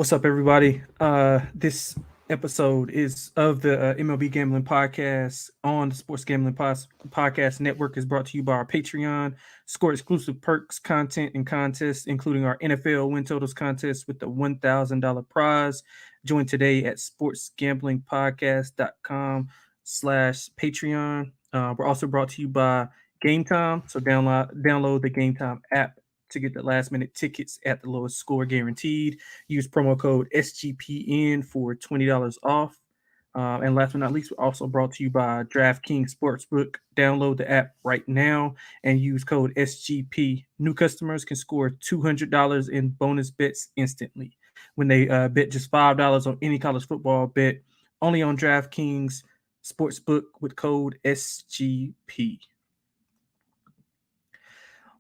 What's up, everybody? This episode is of the MLB Gambling Podcast on the Sports Gambling Podcast Network is brought to you by our Patreon. Score exclusive perks, content, and contests, including our NFL win totals contest with the $1,000 prize. Join today at sportsgamblingpodcast.com/Patreon. We're also brought to you by Game Time. So download the Game Time app to get the last minute tickets at the lowest score guaranteed. Use promo code SGPN for $20 off. And last but not least, we're also brought to you by DraftKings Sportsbook. Download the app right now and use code SGP. New customers can score $200 in bonus bets instantly when they bet just $5 on any college football bet. Only on DraftKings Sportsbook with code SGP.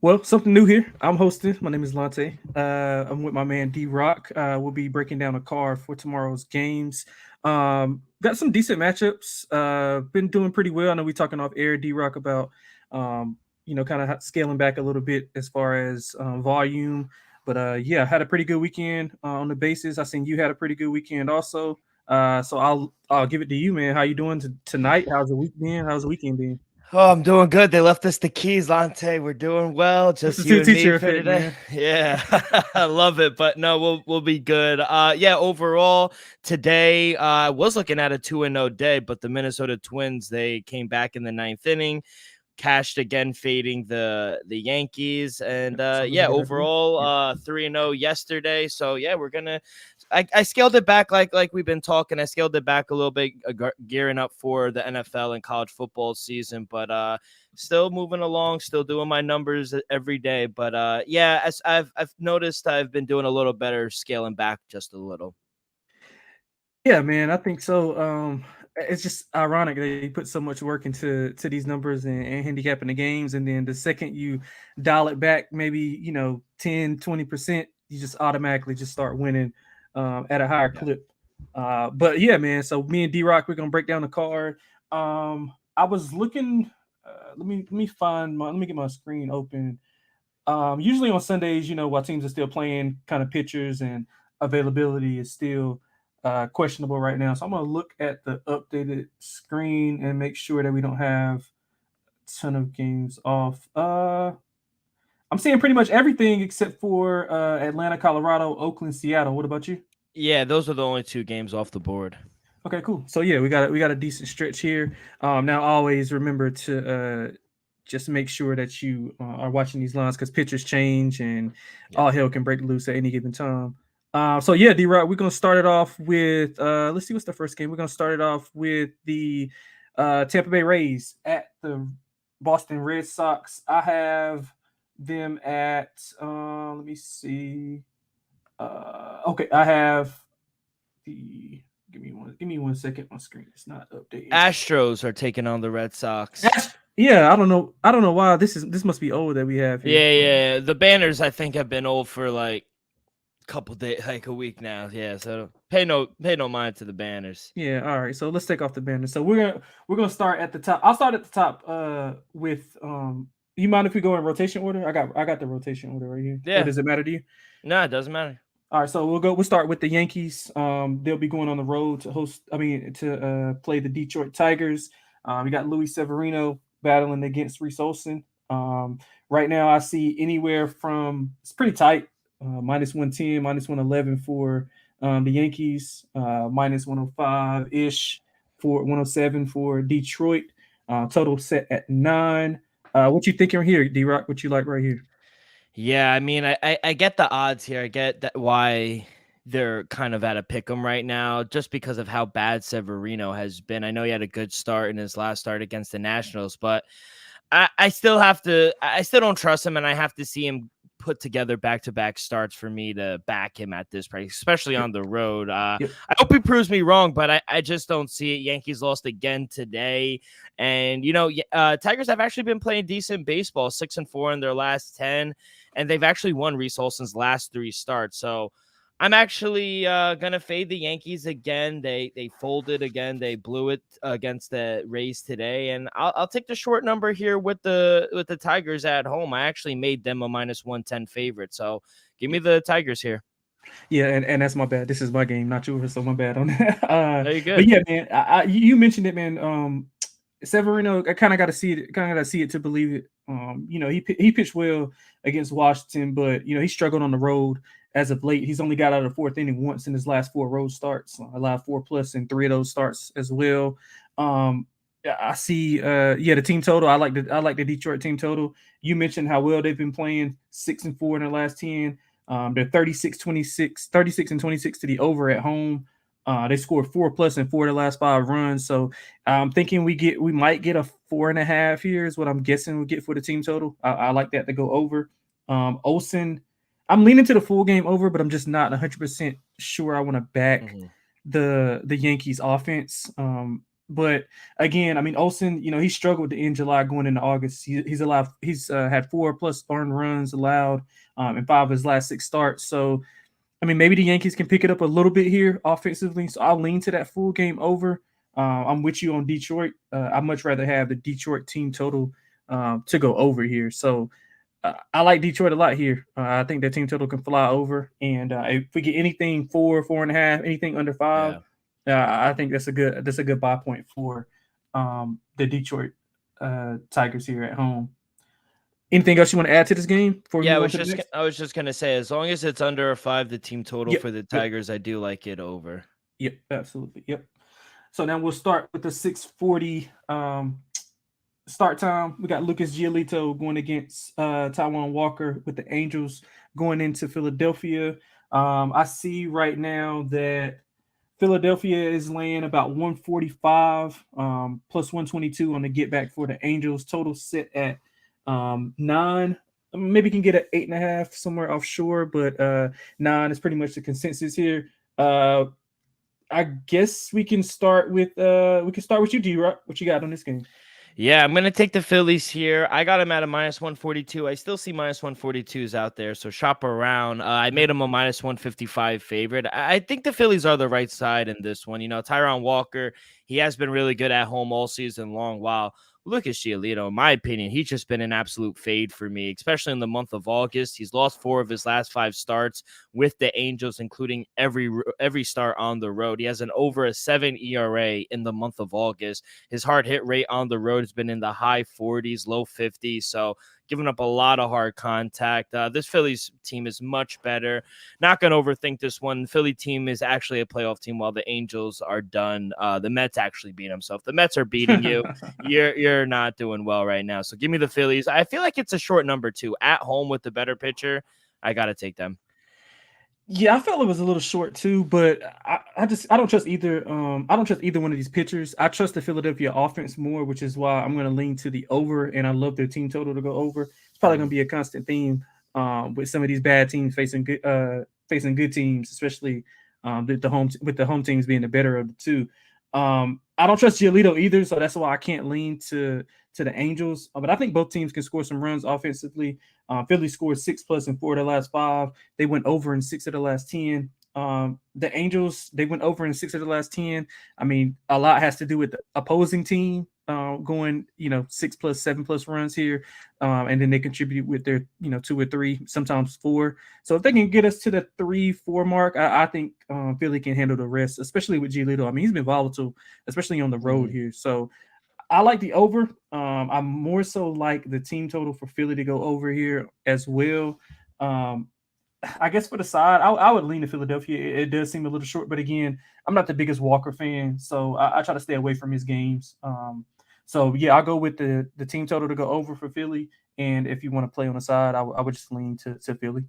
Well, something new here. I'm hosting. My name is Lonte. I'm with my man D Rock. We'll be breaking down a card for tomorrow's games. Got some decent matchups. Been doing pretty well. I know we're talking off air, D Rock, about kind of scaling back a little bit as far as volume. But yeah, had a pretty good weekend on the bases. I seen you had a pretty good weekend also. So I'll give it to you, man. How you doing tonight? How's the week been? How's the weekend been? Oh, I'm doing good. They left us the keys, Lonte. We're doing well. It's the Just you two and me teacher for effect, today. man. Yeah, I love it. But no, we'll be good. Yeah. Overall, today I was looking at a 2-0 day, but the Minnesota Twins, they came back in the ninth inning, cashed again, fading the Yankees, and yeah, overall 3-0 yesterday. So yeah, I scaled it back like we've been talking. I scaled it back a little bit, gearing up for the NFL and college football season, but still moving along, still doing my numbers every day. But yeah, as I've noticed, I've been doing a little better, scaling back just a little. Yeah, man, I think so. It's just ironic that you put so much work into these numbers and handicapping the games, and then the second you dial it back, maybe 10-20%, you just automatically just start winning at a higher clip. But yeah, man. So me and D Rock, we're gonna break down the card. I was looking. Let me get my screen open. Usually on Sundays, while teams are still playing, kind of pitchers and availability is still questionable right now. So I'm going to look at the updated screen and make sure that we don't have a ton of games off. I'm seeing pretty much everything except for Atlanta, Colorado, Oakland, Seattle. What about you? Yeah, those are the only two games off the board. Okay, cool. So yeah, we got a decent stretch here. Now always remember to just make sure that you are watching these lines because pitchers change and Yeah. all hell can break loose at any given time. So yeah, D Rock, we're gonna start it off with let's see what's the first game. We're gonna start it off with the Tampa Bay Rays at the Boston Red Sox. I have them at let me see. Okay, I have the Give me one second. My screen is not updated. Astros are taking on the Red Sox. Yeah, I don't know why this must be old that we have here. Yeah. The banners I think have been old for like couple days, like a week now. Yeah, so pay no mind to the banners. Yeah, all right. So let's take off the banner. So we're gonna start at the top. I'll start at the top with you mind if we go in rotation order? I got the rotation order right here. Or Yeah. does it matter to you? No, it doesn't matter. All right, so we'll start with the Yankees. They'll be going on the road to play the Detroit Tigers. We got Luis Severino battling against Reese Olson. Right now I see anywhere from it's pretty tight, minus 110, minus 111 for the Yankees, minus 105 ish for 107 for Detroit. Total set at 9. What you thinking here, D Rock? What you like right here? Yeah, I mean, I get the odds here. I get that why they're kind of at a pick 'em right now, just because of how bad Severino has been. I know he had a good start in his last start against the Nationals, but I still don't trust him, and I have to see him put together back-to-back starts for me to back him at this price, especially Yep. on the road. Yep. I hope he proves me wrong, but I just don't see it. Yankees lost again today, and Tigers have actually been playing decent baseball, 6-4 in their last 10, and they've actually won Reese Olson's last 3 starts. So I'm actually gonna fade the Yankees again. They folded again. They blew it against the Rays today, and I'll take the short number here with the Tigers at home. I actually made them a minus 110 favorite, so give me the Tigers here. Yeah, and that's my bad. This is my game, not yours, so my bad on that. No, you're But good. yeah, man, you mentioned it, man. Severino, I kind of got to see it, kind of got to see it to believe it. He pitched well against Washington, but he struggled on the road as of late. He's only got out of the fourth inning once in his last four road starts, allowed 4+ in three of those starts as well. I see, the team total. I like the Detroit team total. You mentioned how well they've been playing, 6-4 in their last 10. They're 36 and 26 to the over at home. They scored 4+ in four of the last five runs. So I'm thinking we might get a 4.5 here is what I'm guessing we'll get for the team total. I like that to go over. Olsen, I'm leaning to the full game over, but I'm just not 100% sure I want to back Mhm. the Yankees offense. But again, I mean Olsen, he struggled to end July going into August. He's had 4+ earned runs allowed in five of his last six starts. So I mean, maybe the Yankees can pick it up a little bit here offensively. So I'll lean to that full game over. I'm with you on Detroit. I'd much rather have the Detroit team total to go over here. So I like Detroit a lot here. I think their team total can fly over. And if we get anything 4.5, anything under five, Yeah. I think that's a good buy point for the Detroit Tigers here at home. Anything else you want to add to this game before we Yeah, move on to the next? I was just gonna say, as long as it's under a 5, the team total Yep. for the Yep. Tigers, I do like it over. Yep. Absolutely. Yep. So now we'll start with the 6:40 start time. We got Lucas Giolito going against Taiwan Walker with the Angels going into Philadelphia. I see right now that Philadelphia is laying about 145 plus 122 on the get back for the Angels. Total set at 9. Maybe can get an 8.5 somewhere offshore, but 9 is pretty much the consensus here. I guess we can start with you, D-Rock. What you got on this game? Yeah, I'm gonna take the Phillies here. I got them at a minus 142. I still see minus 142s out there, so shop around. I made them a minus 155 favorite. I think the Phillies are the right side in this one. Tyron Walker, he has been really good at home all season long. Wow. Look at Giolito. In my opinion, he's just been an absolute fade for me, especially in the month of August. He's lost 4 of his last 5 starts with the Angels, including every start on the road. He has an over a 7 ERA in the month of August. His hard hit rate on the road has been in the high 40s, low 50s. So giving up a lot of hard contact. This Phillies team is much better. Not going to overthink this one. Philly team is actually a playoff team while the Angels are done. The Mets actually beat them. So if the Mets are beating you, you're not doing well right now. So give me the Phillies. I feel like it's a short number too. At home with the better pitcher, I got to take them. Yeah, I felt it was a little short too, but I don't trust either. I don't trust either one of these pitchers. I trust the Philadelphia offense more, which is why I'm going to lean to the over, and I love their team total to go over. It's probably going to be a constant theme with some of these bad teams facing good teams, especially with the home teams being the better of the two. I don't trust Giolito either, so that's why I can't lean to the Angels. But I think both teams can score some runs offensively. Philly scored 6+ in 4 of the last 5. They went over in 6 of the last 10. The Angels, they went over in 6 of the last 10. I mean, a lot has to do with the opposing team going, 6+, 7+ runs here. And then they contribute with their, 2 or 3, sometimes 4. So if they can get us to the 3-4 mark, I think Philly can handle the rest, especially with Giolito. I mean, he's been volatile, especially on the road here. So I like the over. I more so like the team total for Philly to go over here as well. Um, I guess for the side, I would lean to Philadelphia. It does seem a little short, but again, I'm not the biggest Walker fan, so I try to stay away from his games. So yeah, I'll go with the team total to go over for Philly. And if you want to play on the side, I would just lean to Philly.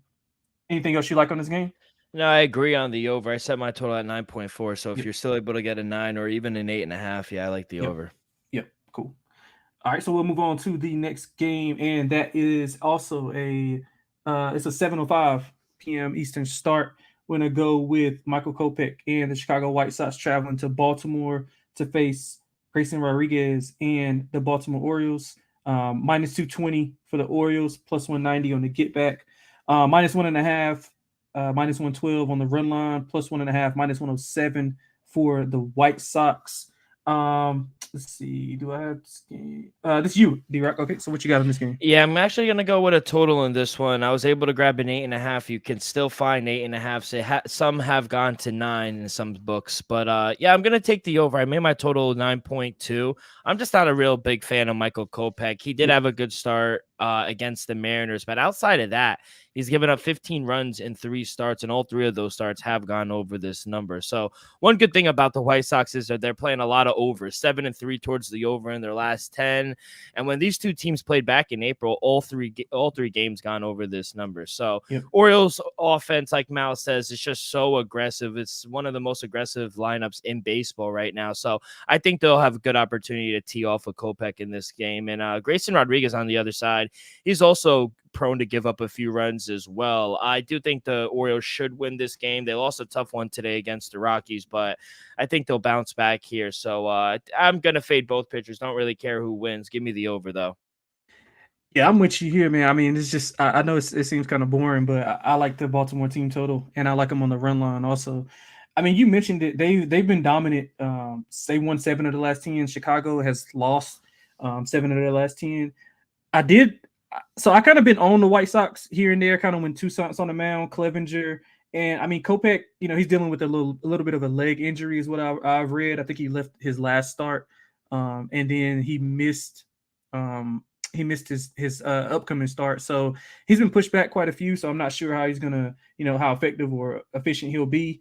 Anything else you like on this game? No, I agree on the over. I set my total at 9.4. So if Yep. you're still able to get a 9 or even an 8.5, yeah, I like the Yep. over. Yep. Cool. All right, so we'll move on to the next game, and that is also it's a 7:05 p.m. Eastern start. We're gonna go with Michael Kopech and the Chicago White Sox traveling to Baltimore to face Grayson Rodriguez and the Baltimore Orioles. Minus 220 for the Orioles, plus 190 on the get back. Minus 1.5, minus 112 on the run line, plus 1.5, minus 107 for the White Sox. Let's see. Do I have this game? This is you, D-Rock. Okay, so what you got in this game? Yeah, I'm actually gonna go with a total in this one. I was able to grab an 8.5. You can still find 8.5. Some have gone to 9 in some books, but yeah, I'm gonna take the over. I made my total 9.2. I'm just not a real big fan of Michael Kopech. He did Yeah, have a good start against the Mariners, but outside of that, he's given up 15 runs in 3 starts, and all 3 of those starts have gone over this number. So one good thing about the White Sox is that they're playing a lot of overs, 7-3 towards the over in their last 10. And when these two teams played back in April, all three games gone over this number. So yep. Orioles offense, like Mal says, is just so aggressive. It's one of the most aggressive lineups in baseball right now. So I think they'll have a good opportunity to tee off with Kopech in this game. And Grayson Rodriguez on the other side, he's also prone to give up a few runs as well. I do think the Orioles should win this game. They lost a tough one today against the Rockies, but I think they'll bounce back here. So I'm going to fade both pitchers. Don't really care who wins. Give me the over, though. Yeah, I'm with you here, man. I mean, it's just I know it seems kind of boring, but I like the Baltimore team total, and I like them on the run line also. I mean, you mentioned it; they've been dominant. They won 7 of the last 10. Chicago has lost 7 of their last 10. I did. So I kind of been on the White Sox here and there, kind of when Toussaint's on the mound, Clevenger, and I mean Kopech. You know, he's dealing with a little bit of a leg injury, is what I've read. I think he left his last start, and then Um, he missed his upcoming start, so he's been pushed back quite a few. So I'm not sure how he's gonna, how effective or efficient he'll be.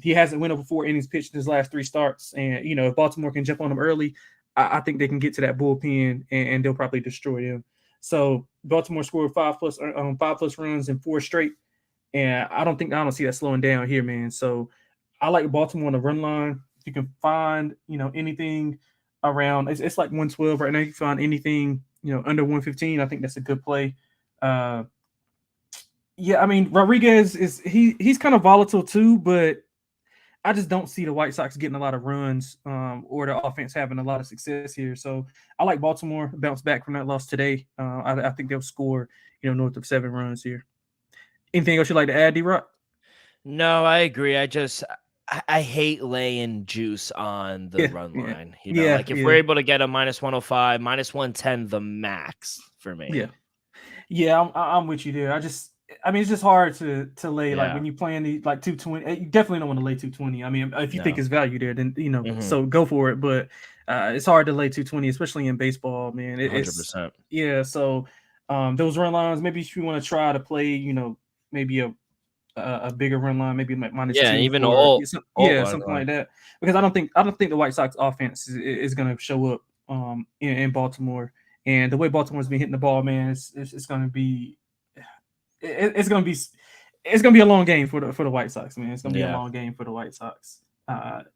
He hasn't went over 4 innings pitched in his last 3 starts, and if Baltimore can jump on him early, I think they can get to that bullpen and they'll probably destroy them. So Baltimore scored 5+ runs in 4 straight, and I don't see that slowing down here, man. So I like Baltimore on the run line. If you can find anything around, it's like 112 right now. You can find anything under 115. I think that's a good play. Uh, yeah, I mean Rodriguez he's kind of volatile too, but I just don't see the White Sox getting a lot of runs or the offense having a lot of success here. So I like Baltimore bounce back from that loss today. I think they'll score, north of 7 runs here. Anything else you'd like to add, D-Rock? No, I agree. I hate laying juice on the Yeah, run yeah, line. yeah, Like if we're yeah, able to get a -105, -110, the max for yeah. me. Yeah, I'm with you there. I mean, it's just hard to lay like Yeah. when you playing the like 220. You definitely don't want to lay 220. I mean, if you think No. it's value there, then Hmm. so go for it. But it's hard to lay 220, especially in baseball, man. It's 100%. yeah. So those run lines, maybe if you want to try to play, maybe a bigger run line, maybe like Yeah, -2 even for all run something like line. that. Because I don't think the White Sox offense is going to show up in Baltimore. And the way Baltimore's been hitting the ball, man, it's going to be it's going to be a long game for the White Sox, man. It's going to be a Yeah. long game for the White Sox.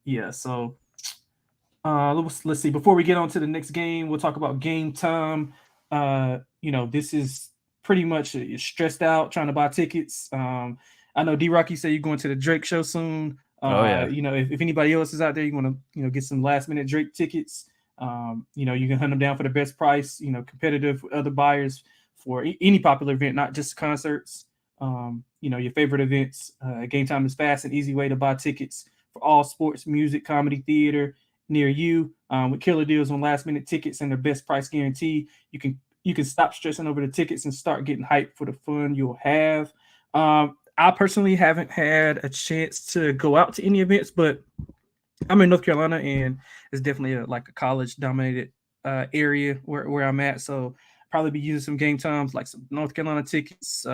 Yeah. So let's see. Before we get on to the next game, we'll talk about game time. This is pretty much you're stressed out trying to buy tickets. I know D Rocky said you're going to the Drake show soon. Oh yeah. If anybody else is out there, you want to get some last minute Drake tickets. You can hunt them down for the best price. Competitive with other buyers for any popular event, not just concerts. Your favorite events. Game time is fast and easy way to buy tickets for all sports, music, comedy, theater near you. With killer deals on last minute tickets and the best price guarantee, you can stop stressing over the tickets and start getting hyped for the fun you'll have. I personally haven't had a chance to go out to any events, but I'm in North Carolina and it's definitely like a college dominated area where I'm at. So probably be using some game times like some North Carolina tickets.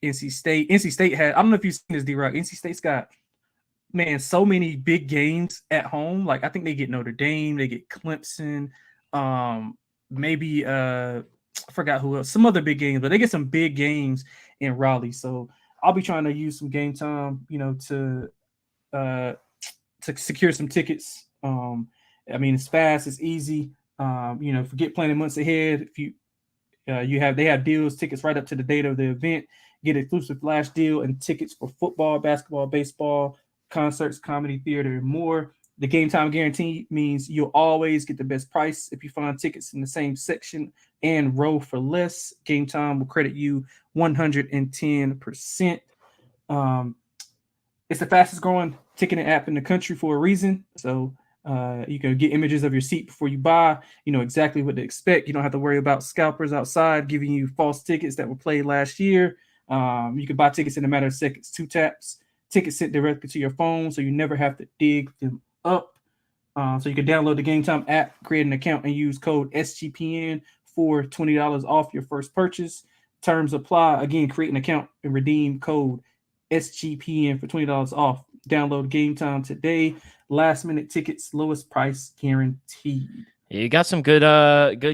NC State. NC State had. I don't know if you've seen this, D-Rock. NC State's got, man, so many big games at home. Like I think they get Notre Dame, they get Clemson, maybe I forgot who else, some other big games, but they get some big games in Raleigh. So I'll be trying to use some game time, uh to secure some tickets. I mean, it's fast, it's easy. Forget planning months ahead. If they have deals, tickets right up to the date of the event. Get exclusive flash deal and tickets for football, basketball, baseball, concerts, comedy, theater, and more. The game time guarantee means you'll always get the best price if you find tickets in the same section and row for less. Game time will credit you 110%. It's the fastest growing ticketing app in the country for a reason. So You can get images of your seat before you buy. You know exactly what to expect. You don't have to worry about scalpers outside giving you false tickets that were played last year. You can buy tickets in a matter of seconds, 2 taps. Tickets sent directly to your phone, so you never have to dig them up. So you can download the Game Time app, create an account, and use code SGPN for $20 off your first purchase. Terms apply. Again, create an account and redeem code SGPN for $20 off. Download Game Time today. Last minute tickets, lowest price guaranteed. You got some good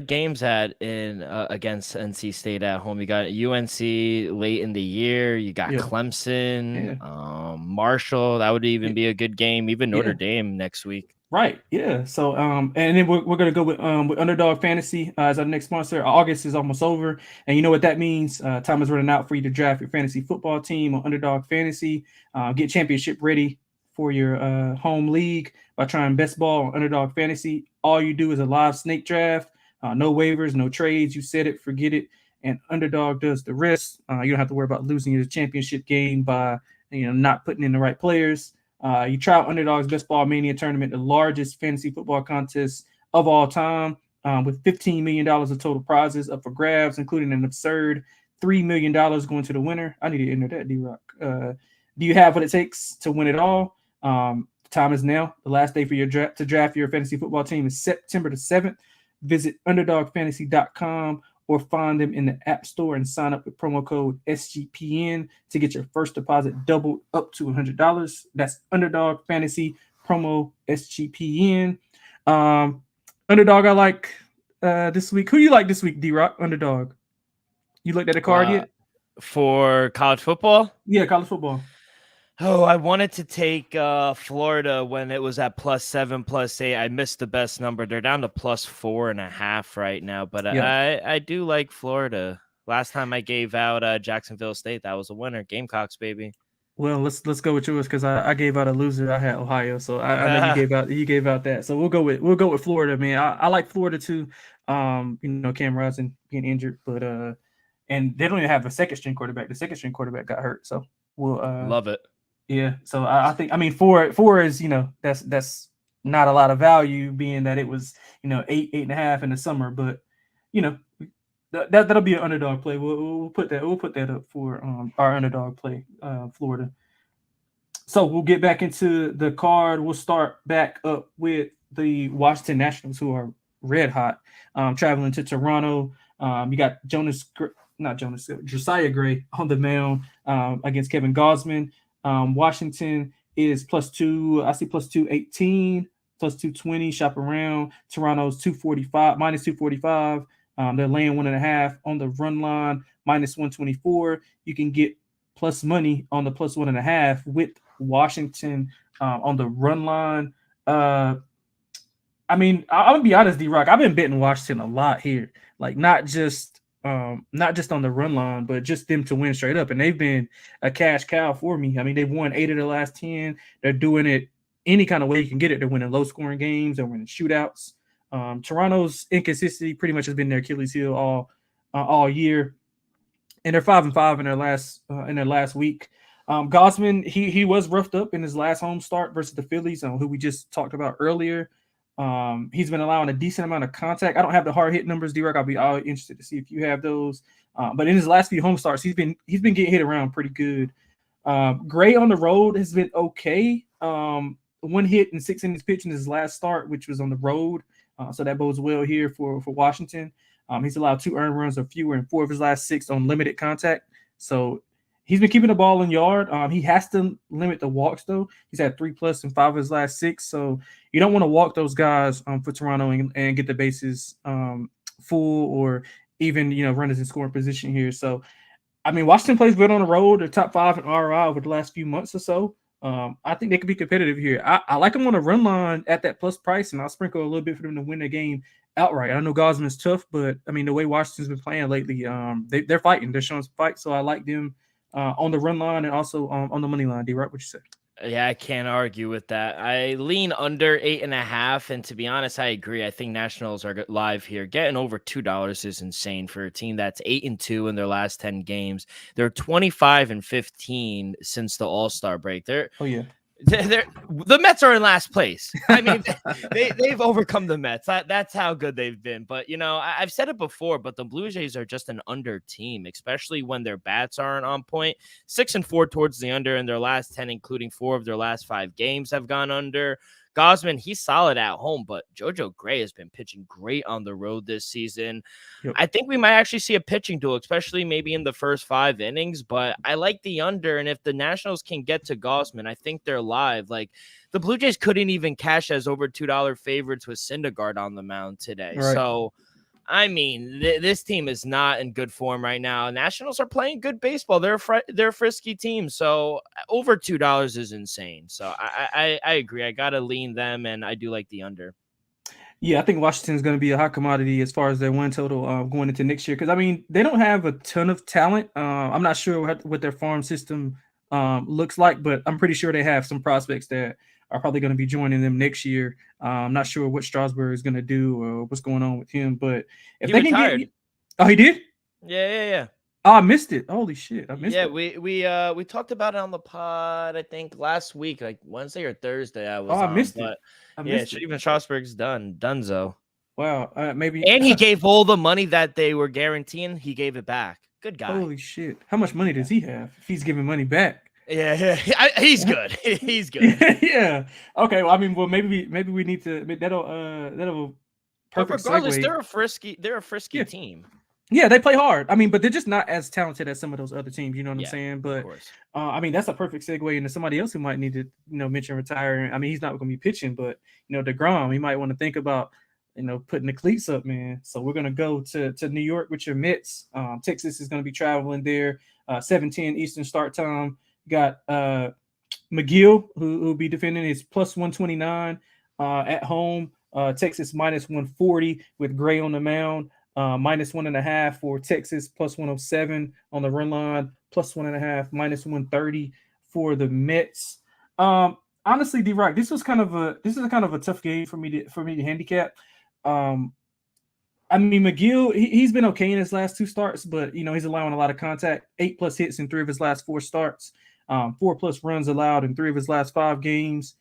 games against NC State at home. You got UNC late in the year. You got Yeah, Clemson, yeah, Marshall. That would even yeah, be a good game. Even Notre yeah. Dame next week. Right. Yeah. So and then we're gonna go with Underdog Fantasy as our next sponsor. August is almost over, and you know what that means. Time is running out for you to draft your fantasy football team on Underdog Fantasy. Get championship ready for your home league by trying best ball on Underdog Fantasy. All you do is a live snake draft. No waivers, no trades. You set it, forget it, and Underdog does the rest. You don't have to worry about losing your championship game by not putting in the right players. You try out Underdog's Best Ball Mania tournament, the largest fantasy football contest of all time, with $15 million of total prizes up for grabs, including an absurd $3 million going to the winner. I need to enter that, D-Rock. Do you have what it takes to win it all? Time is now. The last day for your to draft your fantasy football team is September the 7th. Visit underdogfantasy.com or find them in the App Store and sign up with promo code SGPN to get your first deposit doubled up to $100. That's Underdog Fantasy, promo SGPN. Underdog, I like this week. Who you like this week, D-Rock? Underdog. You looked at the card yet? For college football? Yeah, college football. Oh, I wanted to take Florida when it was at +7, +8. I missed the best number. They're down to +4.5 right now, but Yeah. I do like Florida. Last time I gave out Jacksonville State, that was a winner. Gamecocks, baby. Well, let's go with yours because I gave out a loser. I had Ohio, so I know you gave out that. So we'll go with Florida, man. I like Florida too. Cam Rising being injured, but and they don't even have a second string quarterback. The second string quarterback got hurt, so we'll love it. Yeah, so I think four is that's not a lot of value, being that it was 8.5 in the summer, but that'll be an underdog play. We'll put that up for our underdog play, Florida. So we'll get back into the card. We'll start back up with the Washington Nationals, who are red hot, traveling to Toronto. You got Josiah Gray on the mound against Kevin Gausman. Washington is +2. I see +218, +220. Shop around. Toronto's 245, -245. They're laying 1.5 on the run line, -124. You can get plus money on the +1.5 with Washington on the run line. I'm gonna be honest, D-Rock. I've been betting Washington a lot here, like not just on the run line, but just them to win straight up. And they've been a cash cow for me. I mean, they've won 8 of the last 10. They're doing it any kind of way you can get it. They're winning low scoring games. They're winning shootouts. Toronto's inconsistency pretty much has been their Achilles heel all year, and they're 5-5 in their last week. Gausman, he was roughed up in his last home start versus the Phillies, who we just talked about earlier. He's been allowing a decent amount of contact. I don't have the hard hit numbers, D-Rock. I'll be interested to see if you have those. But in his last few home starts, he's been getting hit around pretty good. Gray on the road has been okay. 1 hit and 6 innings pitched in his last start, which was on the road. So that bodes well here for Washington. He's allowed 2 earned runs or fewer in 4 of his last 6 on limited contact. So he's been keeping the ball in yard. He has to limit the walks, though. He's had 3+ in 5 of his last 6. So you don't want to walk those guys for Toronto and get the bases full, or even runners in scoring position here. So Washington plays good on the road. They're top 5 in ROI over the last few months or so. I think they could be competitive here. I like them on the run line at that plus price, and I'll sprinkle a little bit for them to win the game outright. I know Gausman's tough, but the way Washington's been playing lately, they're fighting. They're showing some fight, so I like them on the run line and also on the money line. D-Rock, what you say? Yeah, I can't argue with that. I lean under 8.5, and to be honest, I agree. I think Nationals are live here. Getting over $2 is insane for a team that's 8-2 in their last 10 games. They're 25-15 since the All-Star break. Oh yeah, The Mets are in last place. I mean, they've overcome the Mets. That's how good they've been. But, I've said it before, but the Blue Jays are just an under team, especially when their bats aren't on point. 6-4 towards the under in their last 10, including 4 of their last 5 games have gone under. Gosman, he's solid at home, but JoJo Gray has been pitching great on the road this season. Yep. I think we might actually see a pitching duel, especially maybe in the first 5 innings, but I like the under, and if the Nationals can get to Gosman, I think they're live. Like, the Blue Jays couldn't even cash as over $2 favorites with Syndergaard on the mound today. Right. So, I mean, this team is not in good form right now. Nationals are playing good baseball. They're a frisky team. So over $2 is insane. So I agree. I got to lean them, and I do like the under. Yeah, I think Washington's going to be a hot commodity as far as their win total going into next year. Because, I mean, they don't have a ton of talent. I'm not sure what their farm system looks like, but I'm pretty sure they have some prospects that are probably going to be joining them next year. I'm not sure what Strasburg is going to do or what's going on with him, but if he they retired. can get, oh, he did? Yeah. Oh, I missed it. Holy shit, I missed it. Yeah, we talked about it on the pod. I think last week, like Wednesday or Thursday. I missed it. Even Strasburg's donezo. Wow, maybe. And he gave all the money that they were guaranteeing. He gave it back. Good guy. Holy shit! How much money does he have if he's giving money back? Yeah, he's good. He's good. Yeah. Okay. Well, I mean, maybe we need to. That'll perfect. Regardless, segue. they're a frisky team. Yeah, they play hard. I mean, but they're just not as talented as some of those other teams. You know what I'm saying? But of course. I mean, that's a perfect segue into somebody else who might need to, mention retiring. I mean, he's not going to be pitching, but DeGrom, he might want to think about, putting the cleats up, man. So we're going to go to New York with your Mets. Texas is going to be traveling there. 7:10 Eastern start time. Got McGill, who will be defending his plus 129 at home. Texas minus 140 with Gray on the mound. Minus 1.5 for Texas, plus 107 on the run line, plus 1.5, minus 130 for the Mets. Honestly, D-Rock, this is kind of a tough game for me to handicap. I mean, McGill, he's been okay in his last 2 starts, but he's allowing a lot of contact. 8+ hits in 3 of his last 4 starts. 4+ runs allowed in 3 of his last 5 games.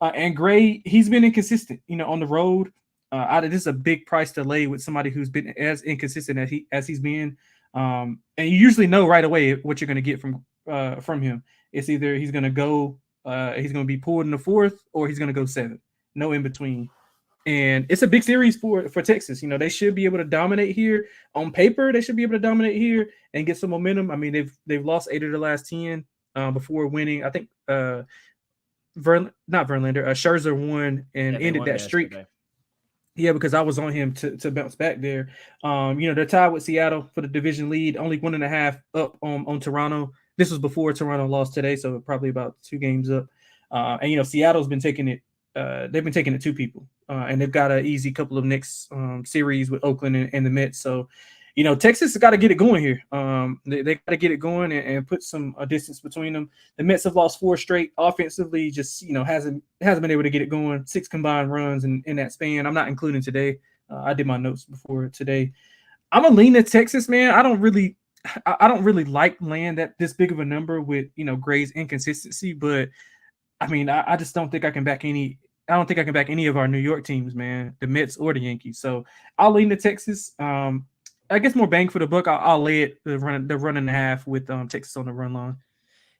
And Gray, he's been inconsistent, on the road. This is a big price to lay with somebody who's been as inconsistent as he's been. And you usually know right away what you're going to get from him. It's either he's going to be pulled in the 4th, or he's going to go 7. No in between. And it's a big series for Texas. They should be able to dominate here. On paper, they should be able to dominate here and get some momentum. I mean, they've lost 8 of the last 10 before winning. I think Scherzer won and ended that streak. Yesterday. Yeah, because I was on him to bounce back there. They're tied with Seattle for the division lead, only 1.5 up on Toronto. This was before Toronto lost today, so probably about 2 games up. And Seattle's been taking it. They've been taking it 2 people, and they've got an easy couple of next series with Oakland and the Mets. So, Texas has got to get it going here. They got to get it going and put some distance between them. The Mets have lost 4 straight. Offensively, just hasn't been able to get it going. 6 combined runs in that span. I'm not including today. I did my notes before today. I'm gonna lean to Texas, man. I don't really like laying that this big of a number with Gray's inconsistency, but I mean, I just don't think I can back any. I don't think I can back any of our New York teams, man, the Mets or the Yankees. So I'll lean to Texas. I guess more bang for the buck. I'll lay it the run and a half with Texas on the run line.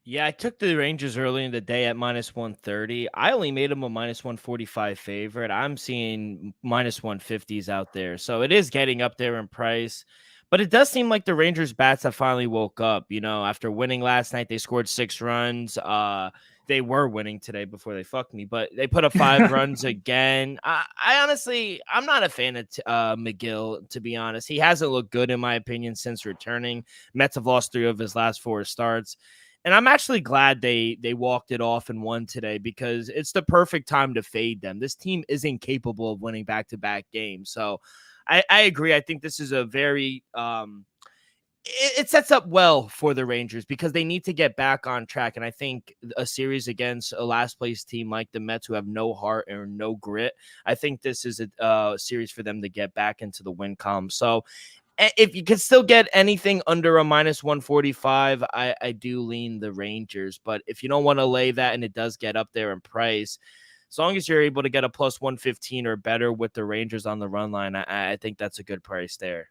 Yeah, I took the Rangers early in the day at minus 130. I only made them a minus 145 favorite. I'm seeing minus 150s out there. So it is getting up there in price. But it does seem like the Rangers bats have finally woke up. After winning last night, they scored 6 runs. They were winning today before they fucked me, but they put up 5 runs again. I honestly, I'm not a fan of McGill, to be honest. He hasn't looked good, in my opinion, since returning. Mets have lost 3 of his last 4 starts. And I'm actually glad they walked it off and won today, because it's the perfect time to fade them. This team is incapable of winning back-to-back games. So I agree. I think this is a very it sets up well for the Rangers, because they need to get back on track. And I think a series against a last place team like the Mets, who have no heart or no grit, I think this is a series for them to get back into the win column. So if you can still get anything under a minus 145, I do lean the Rangers. But if you don't want to lay that and it does get up there in price, as long as you're able to get a plus 115 or better with the Rangers on the run line, I think that's a good price there.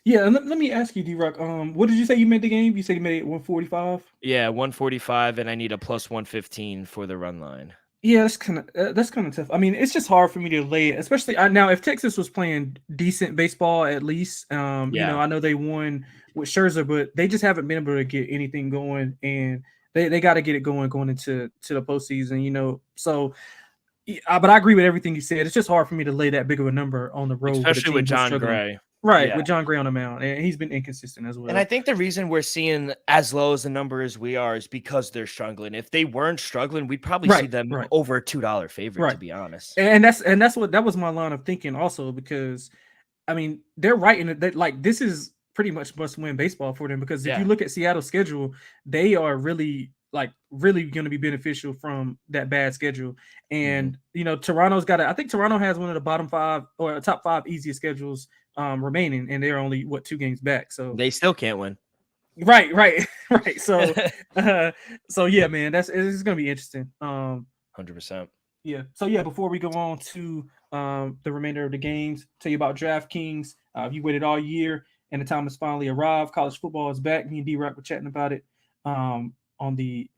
Yeah, and let me ask you, D-Rock, what did you say you made the game? You said you made it 145? Yeah, 145, and I need a plus 115 for the run line. Yeah, that's kind of tough. I mean, it's just hard for me to lay it, especially now if Texas was playing decent baseball at least. Yeah. I know they won with Scherzer, but they just haven't been able to get anything going, and they got to get it going into the postseason. So. But I agree with everything you said. It's just hard for me to lay that big of a number on the road with a Especially team with who's John struggling. Gray. Right, Yeah. with John Gray on the mound, and he's been inconsistent as well. And I think the reason we're seeing as low as the number as we are is because they're struggling. If they weren't struggling, we'd probably see them over a $2 favorite, to be honest. And that was my line of thinking also, because I mean, they're right in it. Like, this is pretty much must-win baseball for them, because if you look at Seattle's schedule, they are really going to be beneficial from that bad schedule. And Toronto's I think Toronto has one of the bottom 5 or top 5 easiest schedules remaining, and they're only 2 games back. So they still can't win. Right. So, so yeah, man, it's going to be interesting. 100%. Yeah. So yeah, before we go on to the remainder of the games, tell you about DraftKings. You waited all year, and the time has finally arrived. College football is back. Me and D-Rock were chatting about it on the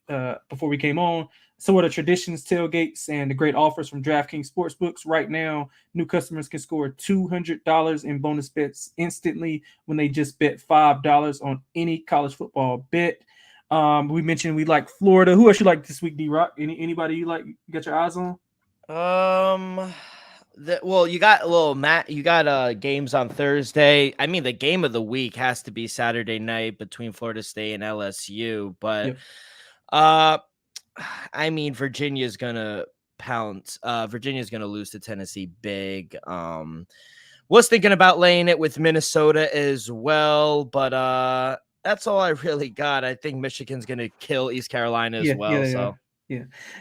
before we came on. So are the traditions, tailgates, and the great offers from DraftKings Sportsbooks. Right now, new customers can score $200 in bonus bets instantly when they just bet $5 on any college football bet. We mentioned we like Florida. Who else you like this week, D-Rock? Anybody you like? You got your eyes on? Well, you got Matt. You got games on Thursday. I mean, the game of the week has to be Saturday night between Florida State and LSU. But I mean, Virginia's gonna pounce. Virginia's gonna lose to Tennessee big. Was thinking about laying it with Minnesota as well, but that's all I really got. I think Michigan's gonna kill East Carolina as well.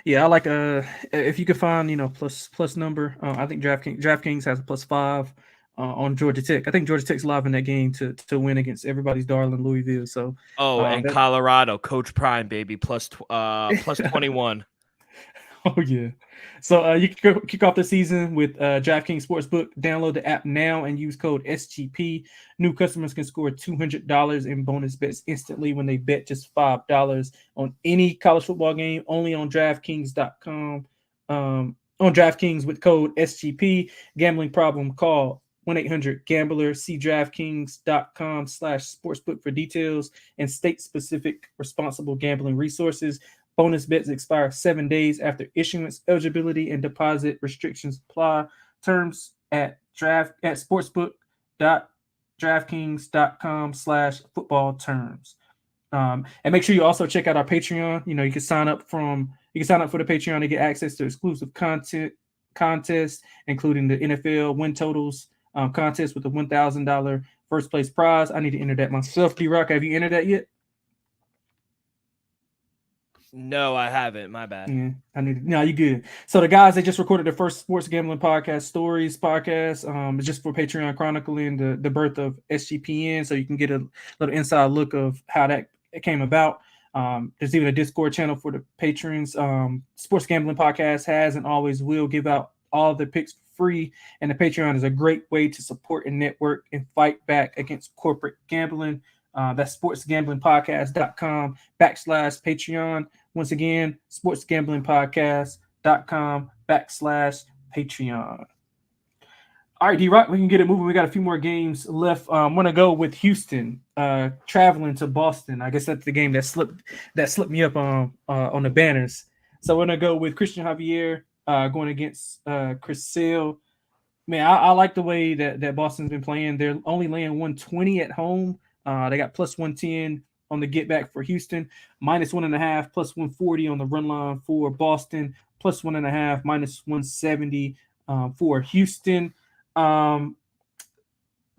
Yeah. I like if you could find plus number. I think DraftKings has a +5 on Georgia Tech. I think Georgia Tech's live in that game to win against everybody's darling Louisville. So and Colorado, Coach Prime, baby, plus 21. Oh yeah. So you can kick off the season with DraftKings Sportsbook. Download the app now and use code SGP. New customers can score $200 in bonus bets instantly when they bet just $5 on any college football game, only on DraftKings.com. On DraftKings with code SGP. Gambling problem, call 1-800-GAMBLER. See DraftKings.com/sportsbook for details and state-specific responsible gambling resources. Bonus bets expire 7 days after issuance. Eligibility and deposit restrictions apply. Terms at sportsbook.draftkings.com/football terms. And make sure you also check out our Patreon. You can sign up for the Patreon to get access to exclusive contests, including the NFL win totals contest with a $1,000 first place prize. I need to enter that myself. D-Rock, have you entered that yet? No, I haven't. My bad. Yeah, no, you good. So the guys, they just recorded their first sports gambling podcast, Stories podcast. It's just for Patreon, chronicling the birth of SGPN, so you can get a little inside look of how that came about. There's even a Discord channel for the patrons. Sports gambling podcast has and always will give out all the picks free, and the Patreon is a great way to support and network and fight back against corporate gambling. That's sportsgamblingpodcast.com/Patreon. Once again, sportsgamblingpodcast.com/Patreon. All right, D-Rock, we can get it moving. We got a few more games left. I'm going to go with Houston traveling to Boston. I guess that's the game that slipped me up on the banners. So we're going to go with Christian Javier going against Chris Sale. Man, I like the way that Boston's been playing. They're only laying 120 at home. They got +110 on the get back for Houston, -1.5, +140 on the run line for Boston, +1.5, -170 for Houston. Let's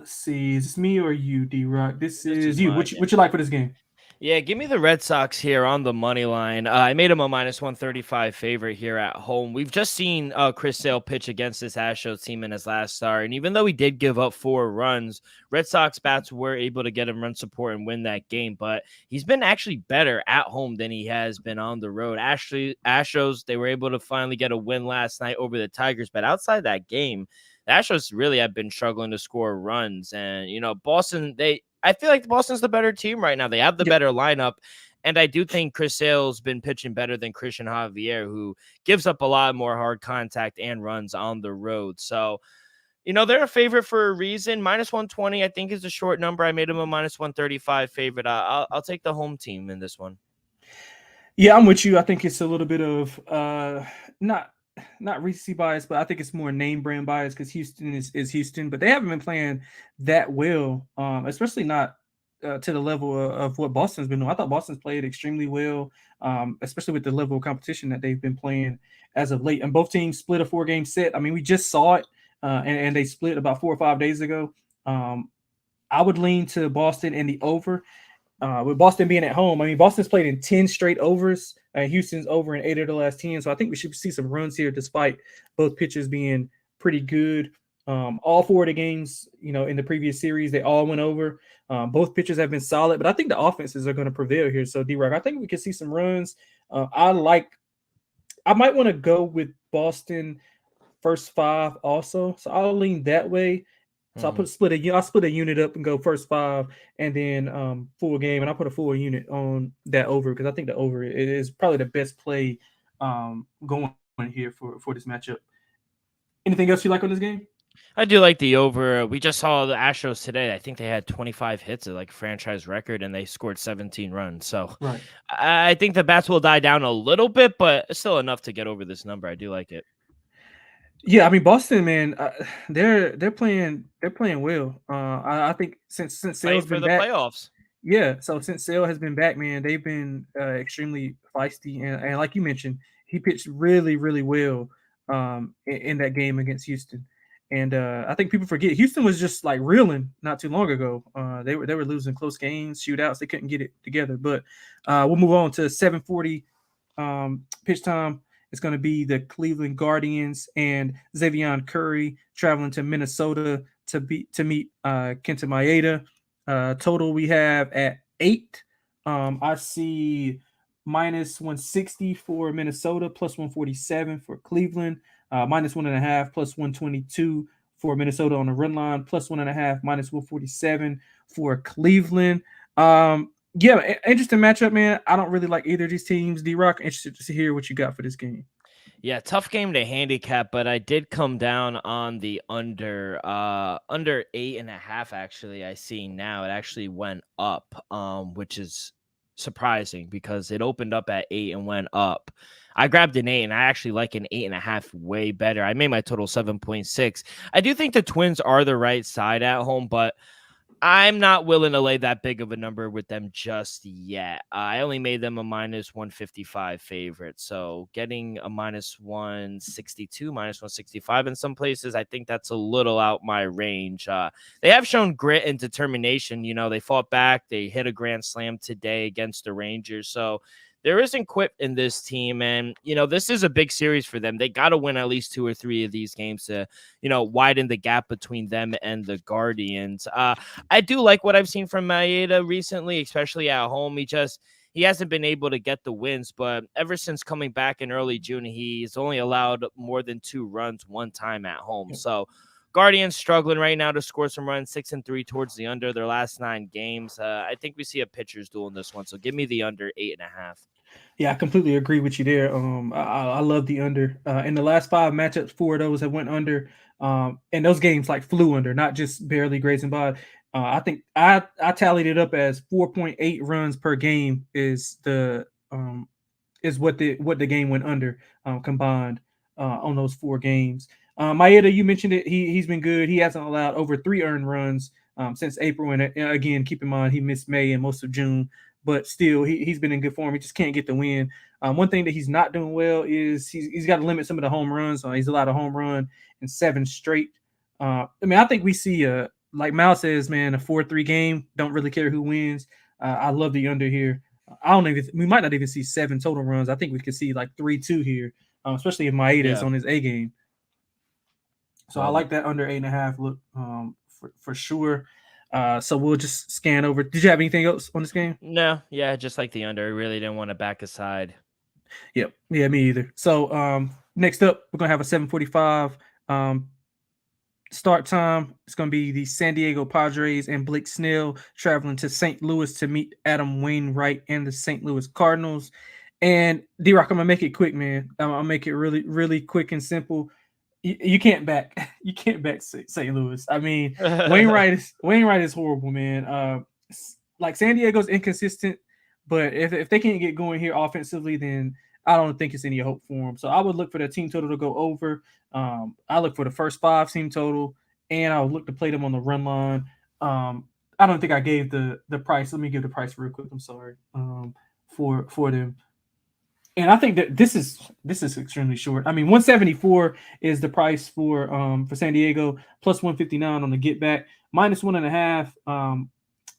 see, is this me or you, D-Rock? This is you. What you like for this game? Yeah, give me the Red Sox here on the money line. I made them a -135 favorite here at home. We've just seen Chris Sale pitch against this Astros team in his last start, and even though he did give up 4 runs, Red Sox bats were able to get him run support and win that game. But he's been actually better at home than he has been on the road. Actually, Astros, they were able to finally get a win last night over the Tigers, but outside that game, the Astros really have been struggling to score runs. And, Boston, I feel like Boston's the better team right now. They have the better lineup. And I do think Chris Sale's been pitching better than Christian Javier, who gives up a lot more hard contact and runs on the road. So, they're a favorite for a reason. -120, I think, is a short number. I made them a -135 favorite. I'll take the home team in this one. Yeah, I'm with you. I think it's a little bit of not recency bias, but I think it's more name brand bias because Houston is Houston, but they haven't been playing that well, especially not to the level of what Boston's been doing. I thought Boston's played extremely well, especially with the level of competition that they've been playing as of late. And both teams split a 4-game set. I mean, we just saw it, and they split about 4 or 5 days ago. I would lean to Boston in the over. With Boston being at home, I mean, Boston's played in 10 straight overs. Houston's over in 8 of the last 10. So I think we should see some runs here despite both pitchers being pretty good. All 4 of the games, in the previous series, they all went over. Both pitchers have been solid, but I think the offenses are going to prevail here. So, D-Rock, I think we can see some runs. I might want to go with Boston first 5 also. So I'll lean that way. So I'll split a unit up and go first 5 and then full game, and I'll put a full unit on that over because I think the over is probably the best play going here for this matchup. Anything else you like on this game? I do like the over. We just saw the Astros today. I think they had 25 hits at like franchise record, and they scored 17 runs. So Right. I think the bats will die down a little bit, but still enough to get over this number. I do like it. Yeah, I mean Boston, man, they're playing well. I think since Fighting Sale's for been the back, playoffs. yeah. So since Sale has been back, man, they've been extremely feisty, and like you mentioned, he pitched really, really well in that game against Houston. And I think people forget Houston was just like reeling not too long ago. They were losing close games, shootouts. They couldn't get it together. But we'll move on to 7:40 pitch time. It's going to be the Cleveland Guardians and Xavier Curry traveling to Minnesota to meet Kenta Maeda. Total we have at 8. I see -160 for Minnesota, +147 for Cleveland, -1.5, +122 for Minnesota on the run line, +1.5, -147 for Cleveland. Yeah, interesting matchup, man. I don't really like either of these teams. D-Rock, interested to hear what you got for this game. Yeah, tough game to handicap, but I did come down on the under 8.5. Actually, I see now it actually went up, which is surprising because it opened up at 8 and went up. I grabbed an 8, and I actually like an 8.5 way better. I made my total 7.6. I do think the Twins are the right side at home, but I'm not willing to lay that big of a number with them just yet. I only made them a -155 favorite. So getting a -162, -165 in some places, I think that's a little out my range. They have shown grit and determination. They fought back. They hit a grand slam today against the Rangers. So there isn't quit in this team. And, this is a big series for them. They got to win at least 2 or 3 of these games to, widen the gap between them and the Guardians. I do like what I've seen from Maeda recently, especially at home. He hasn't been able to get the wins, but ever since coming back in early June, he's only allowed more than 2 runs one time at home. So Guardians struggling right now to score some runs, 6-3 towards the under their last 9 games. I think we see a pitcher's duel in this one. So give me the under 8.5. Yeah, I completely agree with you there. I love the under. In the last 5 matchups, 4 of those have went under. And those games like flew under, not just barely grazing by. I think I tallied it up as 4.8 runs per game is what the game went under combined on those 4 games. Maeda, you mentioned it. He's been good. He hasn't allowed over 3 earned runs since April. And again, keep in mind he missed May and most of June. But still, he's been in good form. He just can't get the win. One thing that he's not doing well is he's got to limit some of the home runs. He's allowed a home run in 7 straight. I think we see like Mal says, man, a 4-3 game. Don't really care who wins. I love the under here. We might not even see 7 total runs. I think we could see like 3-2 here, especially if Maeda is Yeah, on his A game. So I love it. like that under 8.5 look for sure. So we'll just scan over. Did you have anything else on this game? No, yeah, just like the under. I really didn't want to back aside. Yep. Yeah, me either. So next up, we're gonna have a 7:45 start time. It's gonna be the San Diego Padres and Blake Snell traveling to St. Louis to meet Adam Wainwright and the St. Louis Cardinals. And D-Rock, I'm gonna make it quick, man. I'll make it really, really quick and simple. You can't back you can't back St. Louis. I mean, Wainwright is horrible, man. Like San Diego's inconsistent, but if they can't get going here offensively, then I don't think it's any hope for them. So I would look for the team total to go over. I look for the first 5 team total, and I would look to play them on the run line. I don't think I gave the price. Let me give the price real quick. I'm sorry. For them. And I think that this is extremely short. I mean, 174 is the price for San Diego, plus 159 on the get back, minus 1.5,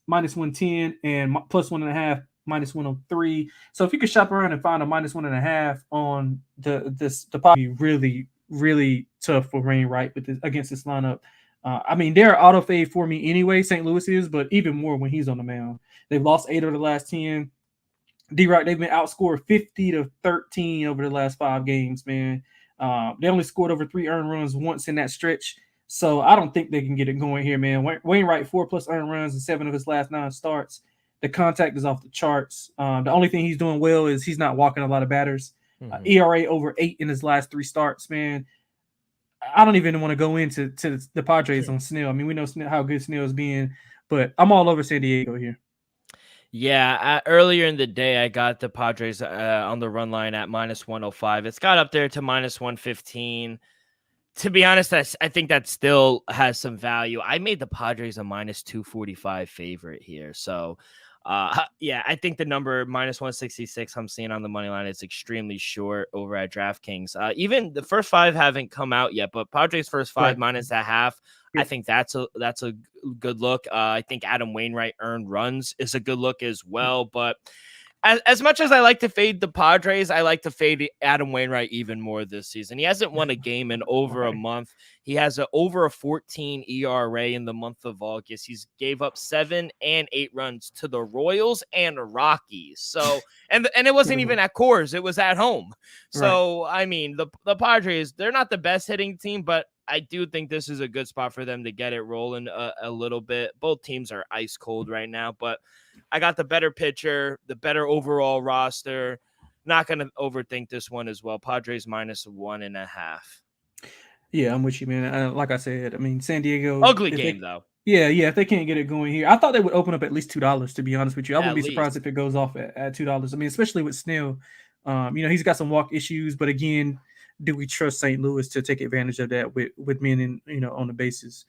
minus 110, and plus 1.5, minus 103. So if you could shop around and find a minus 1.5 on the pot, be really, really tough for Wainwright against this lineup. I mean, they're auto fade for me anyway, St. Louis is, but even more when he's on the mound. They've lost 8 of the last 10. D-Rock, they've been outscored 50-13 over the last 5 games, man. They only scored over 3 earned runs once in that stretch. So I don't think they can get it going here, man. Wainwright, 4+ earned runs in 7 of his last 9 starts. The contact is off the charts. The only thing he's doing well is he's not walking a lot of batters. ERA over 8 in his last 3 starts, man. I don't even want to go into the Padres on Snell. I mean, we know how good Snell's being, but I'm all over San Diego here. Yeah, earlier in the day, I got the Padres on the run line at minus 105. It's got up there to minus 115. To be honest, I think that still has some value. I made the Padres a minus 245 favorite here. So, yeah, I think the number minus 166 I'm seeing on the money line is extremely short over at DraftKings. Even the first 5 haven't come out yet, but Padres first 5 minus a half. I think that's a good look. I think Adam Wainwright earned runs is a good look as well. But as much as I like to fade the Padres, I like to fade Adam Wainwright even more this season. He hasn't won a game in over a month. He has over a 14 ERA in the month of August. He's gave up 7 and 8 runs to the Royals and Rockies. So, and it wasn't even at Coors, it was at home. So, I mean, the Padres, they're not the best hitting team, but I do think this is a good spot for them to get it rolling a little bit. Both teams are ice cold right now, but I got the better pitcher, the better overall roster. Not going to overthink this one as well. Padres minus 1.5. Yeah, I'm with you, man. Like I said, I mean, San Diego. Ugly game, though. Yeah, if they can't get it going here. I thought they would open up at least $2, to be honest with you. I wouldn't be surprised if it goes off at $2. I mean, especially with Snell. He's got some walk issues, but again, do we trust St. Louis to take advantage of that with men on the bases?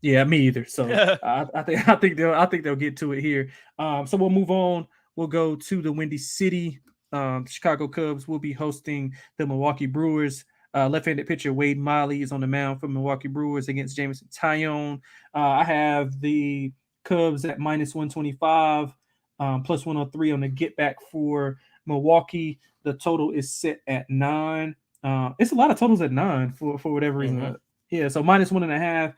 Yeah, me either. So I think they'll get to it here. So we'll move on. We'll go to the Windy City. The Chicago Cubs will be hosting the Milwaukee Brewers. Left-handed pitcher Wade Miley is on the mound for Milwaukee Brewers against Jameson Taillon. I have the Cubs at minus 125, plus 103 on the get back for Milwaukee. The total is set at 9. It's a lot of totals at 9 for whatever reason. Yeah, so minus 1.5,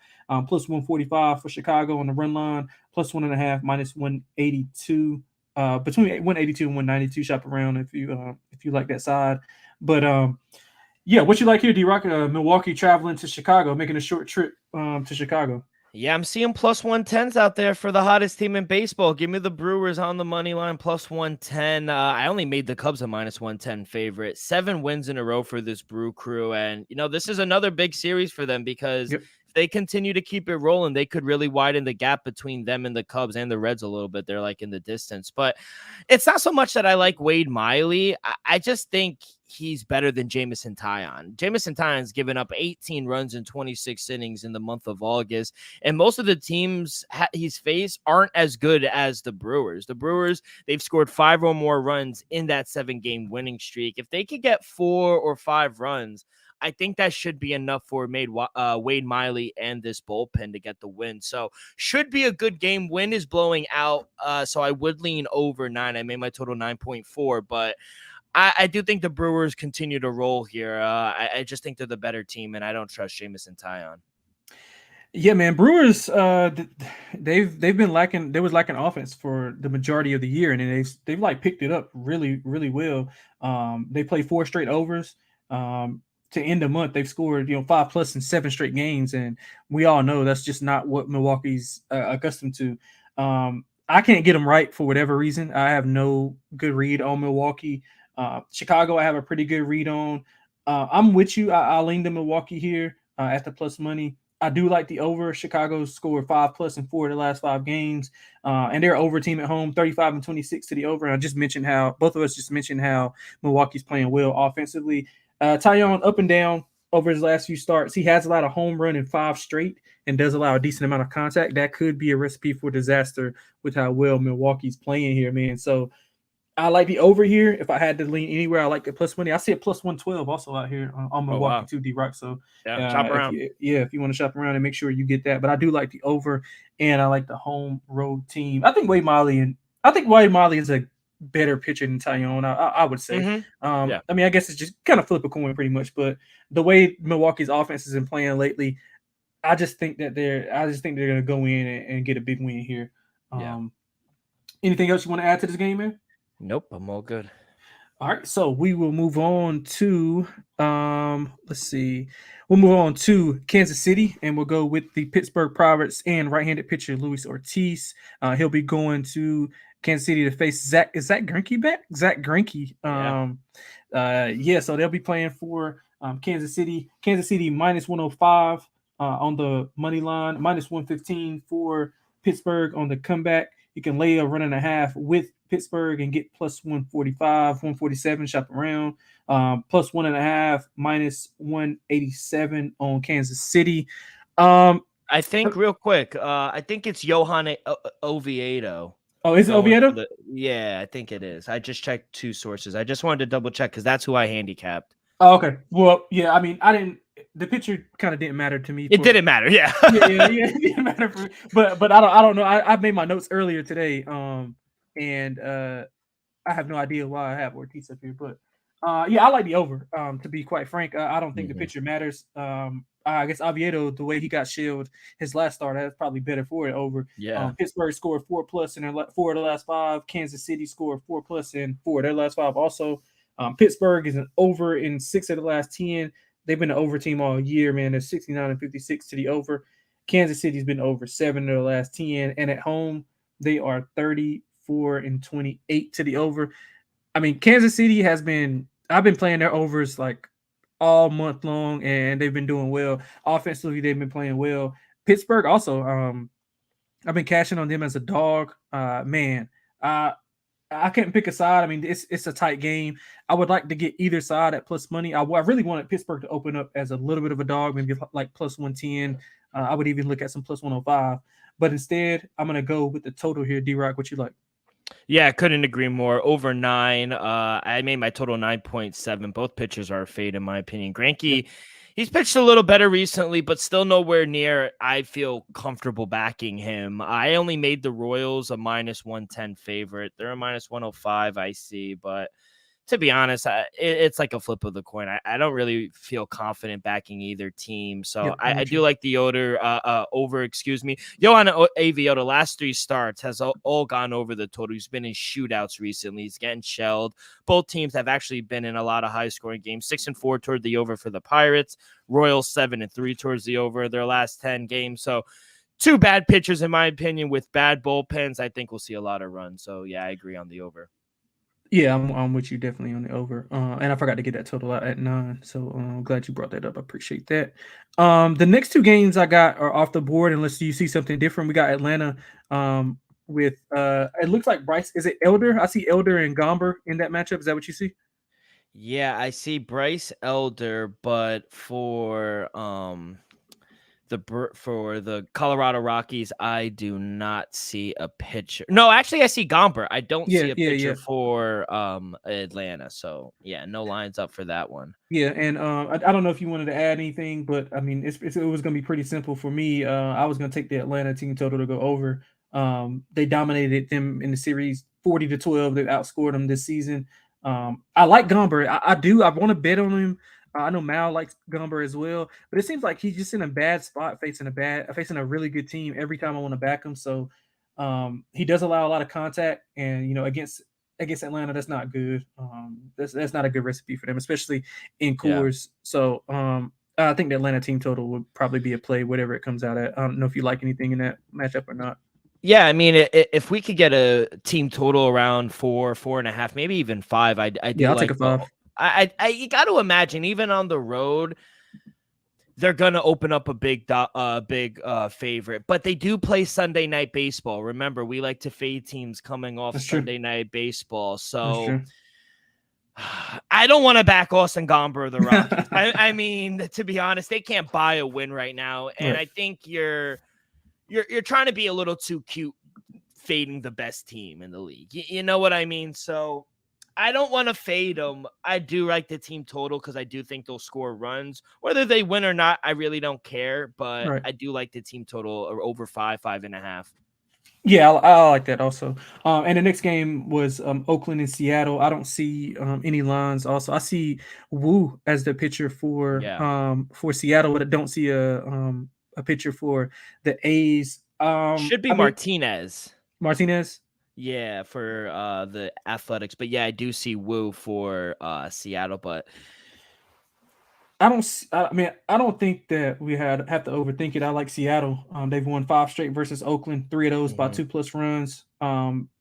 plus 145 for Chicago on the run line, plus 1.5, minus 182. Between 182 and 192, shop around if you like that side. But yeah, what you like here, D-Rock? Milwaukee traveling to Chicago, making a short trip to Chicago. Yeah, I'm seeing plus 110s out there for the hottest team in baseball. Give me the Brewers on the money line, plus 110. I only made the Cubs a minus 110 favorite. 7 wins in a row for this Brew Crew. And, this is another big series for them because if they continue to keep it rolling, they could really widen the gap between them and the Cubs and the Reds a little bit. They're like in the distance. But it's not so much that I like Wade Miley. I just think he's better than Jameson Taillon. Jameson Taillon's given up 18 runs in 26 innings in the month of August, and most of the teams he's faced aren't as good as the Brewers. The Brewers, they've scored 5 or more runs in that 7-game winning streak. If they could get 4 or 5 runs, I think that should be enough for Wade Miley and this bullpen to get the win. So should be a good game. Wind is blowing out, so I would lean over 9. I made my total 9.4, but I do think the Brewers continue to roll here. I just think they're the better team, and I don't trust Jameson Taillon. Yeah, man. Brewers, they've been lacking. They was lacking offense for the majority of the year, and then they've like picked it up really well. They play 4 straight overs. To end the month, they've scored 5+ in 7 straight games, and we all know that's just not what Milwaukee's accustomed to. I can't get them right for whatever reason. I have no good read on Milwaukee. Chicago, I have a pretty good read on. I'm with you. I lean to Milwaukee here at the plus money. I do like the over. Chicago scored 5+ in 4 of the last 5 games, and they're over team at home, 35-26 to the over. And I just mentioned how both of us just mentioned how Milwaukee's playing well offensively. Taillon up and down over his last few starts. He has allowed a home run in 5 straight and does allow a decent amount of contact. That could be a recipe for disaster with how well Milwaukee's playing here, man. So I like the over here. If I had to lean anywhere, I like the plus money. I see a plus 112 also out here on Milwaukee too, D-Rock. So yeah, shop around. If you want to shop around and make sure you get that. But I do like the over, and I like the home road team. I think Wade Miley is a better pitcher than Taillon. I would say. Mm-hmm. I mean, I guess it's just kind of flip a coin pretty much. But the way Milwaukee's offense has been playing lately, I just think they're going to go in and get a big win here. Anything else you want to add to this game, man? Nope, I'm all good. All right, so we will move on to let's see. We'll move on to Kansas City, and we'll go with the Pittsburgh Pirates and right-handed pitcher Luis Ortiz. He'll be going to Kansas City to face Zach Greinke back? Zach Greinke. So they'll be playing for Kansas City. Kansas City minus 105 on the money line, minus 115 for Pittsburgh on the comeback. You can lay a 1.5 with Pittsburgh and get plus 145, 147, shop around. Plus 1.5, minus 187 on Kansas City. I think real quick, I think it's Johan Oviedo. Oh, is it Oviedo? Yeah, I think it is. I just checked 2 sources. I just wanted to double check because that's who I handicapped. Oh, okay. Well, yeah, I mean, the picture kind of didn't matter to me. It didn't matter, yeah. It didn't matter for me. But I don't know. I made my notes earlier today, and I have no idea why I have Ortiz up here. But I like the over. To be quite frank, I don't think the picture matters. I guess Oviedo, the way he got shelled his last start, that's probably better for it over. Yeah. Pittsburgh scored 4+ in their 4 of the last 5. Kansas City scored 4+ in 4 of their last 5 also. Pittsburgh is an over in 6 of the last 10. They've been an over team all year, man. They're 69-56 to the over. Kansas City's been over 7 of the last 10. And at home, they are 34-28 to the over. I mean, Kansas City I've been playing their overs like all month long, and they've been doing well. Offensively, they've been playing well. Pittsburgh also, I've been cashing on them as a dog. I can't pick a side. I mean, it's a tight game. I would like to get either side at plus money. I really wanted Pittsburgh to open up as a little bit of a dog, maybe like plus 110. I would even look at some plus 105. But instead, I'm going to go with the total here. D-Rock, what you like? Yeah, couldn't agree more. Over 9. I made my total 9.7. Both pitchers are a fade, in my opinion. Greinke, he's pitched a little better recently, but still nowhere near I feel comfortable backing him. I only made the Royals a minus 110 favorite. They're a minus 105, I see, but to be honest, it's like a flip of the coin. I don't really feel confident backing either team. So I do like the over, Johan Oviedo, the last 3 starts has all gone over the total. He's been in shootouts recently. He's getting shelled. Both teams have actually been in a lot of high scoring games. 6-4 toward the over for the Pirates. Royals 7-3 towards the over their last 10 games. So 2 bad pitchers, in my opinion, with bad bullpens. I think we'll see a lot of runs. So yeah, I agree on the over. Yeah, I'm with you definitely on the over. And I forgot to get that total out at 9. So I'm glad you brought that up. I appreciate that. The next 2 games I got are off the board, unless you see something different. We got Atlanta with it looks like Bryce. Is it Elder? I see Elder and Gomber in that matchup. Is that what you see? Yeah, I see Bryce Elder, but for For the Colorado Rockies, I do not see a pitcher. No, actually, I see Gomber. I don't Yeah, see a yeah, pitcher yeah. for Atlanta. So yeah, no lines up for that one. Yeah, and I don't know if you wanted to add anything, but I mean, it was going to be pretty simple for me. I was going to take the Atlanta team total to go over. They dominated them in the series, 40-12. They outscored them this season. I like Gomber. I do. I want to bet on him. I know Mal likes Gomber as well, but it seems like he's just in a bad spot, facing a really good team every time I want to back him. So he does allow a lot of contact, and against Atlanta, that's not good. That's not a good recipe for them, especially in Yeah. Coors. So I think the Atlanta team total would probably be a play, whatever it comes out at. I don't know if you like anything in that matchup or not. Yeah, I mean, if we could get a team total around 4.5, maybe even 5, I Yeah, do I'll take a like the. 5. You got to imagine, even on the road, they're gonna open up a big favorite, but they do play Sunday night baseball. Remember, we like to fade teams coming off That's true. Sunday night baseball, That's so true. I don't want to back Austin Gomber or the Rockies. I mean, to be honest, they can't buy a win right now, and Right. I think you're trying to be a little too cute fading the best team in the league. You know what I mean? So I don't want to fade them. I do like the team total because I do think they'll score runs. Whether they win or not, I really don't care. But Right. I do like the team total or over 5.5. Yeah, I like that also. And the next game was Oakland and Seattle. I don't see any lines. Also, I see Wu as the pitcher Yeah. for Seattle, but I don't see a pitcher for the A's. Should be I mean Martinez. Martinez. Yeah, for the Athletics. But yeah, I do see Wu for Seattle. But I mean, I don't think that we have to overthink it. I like Seattle. They've won 5 straight versus Oakland, 3 of those by 2+ runs.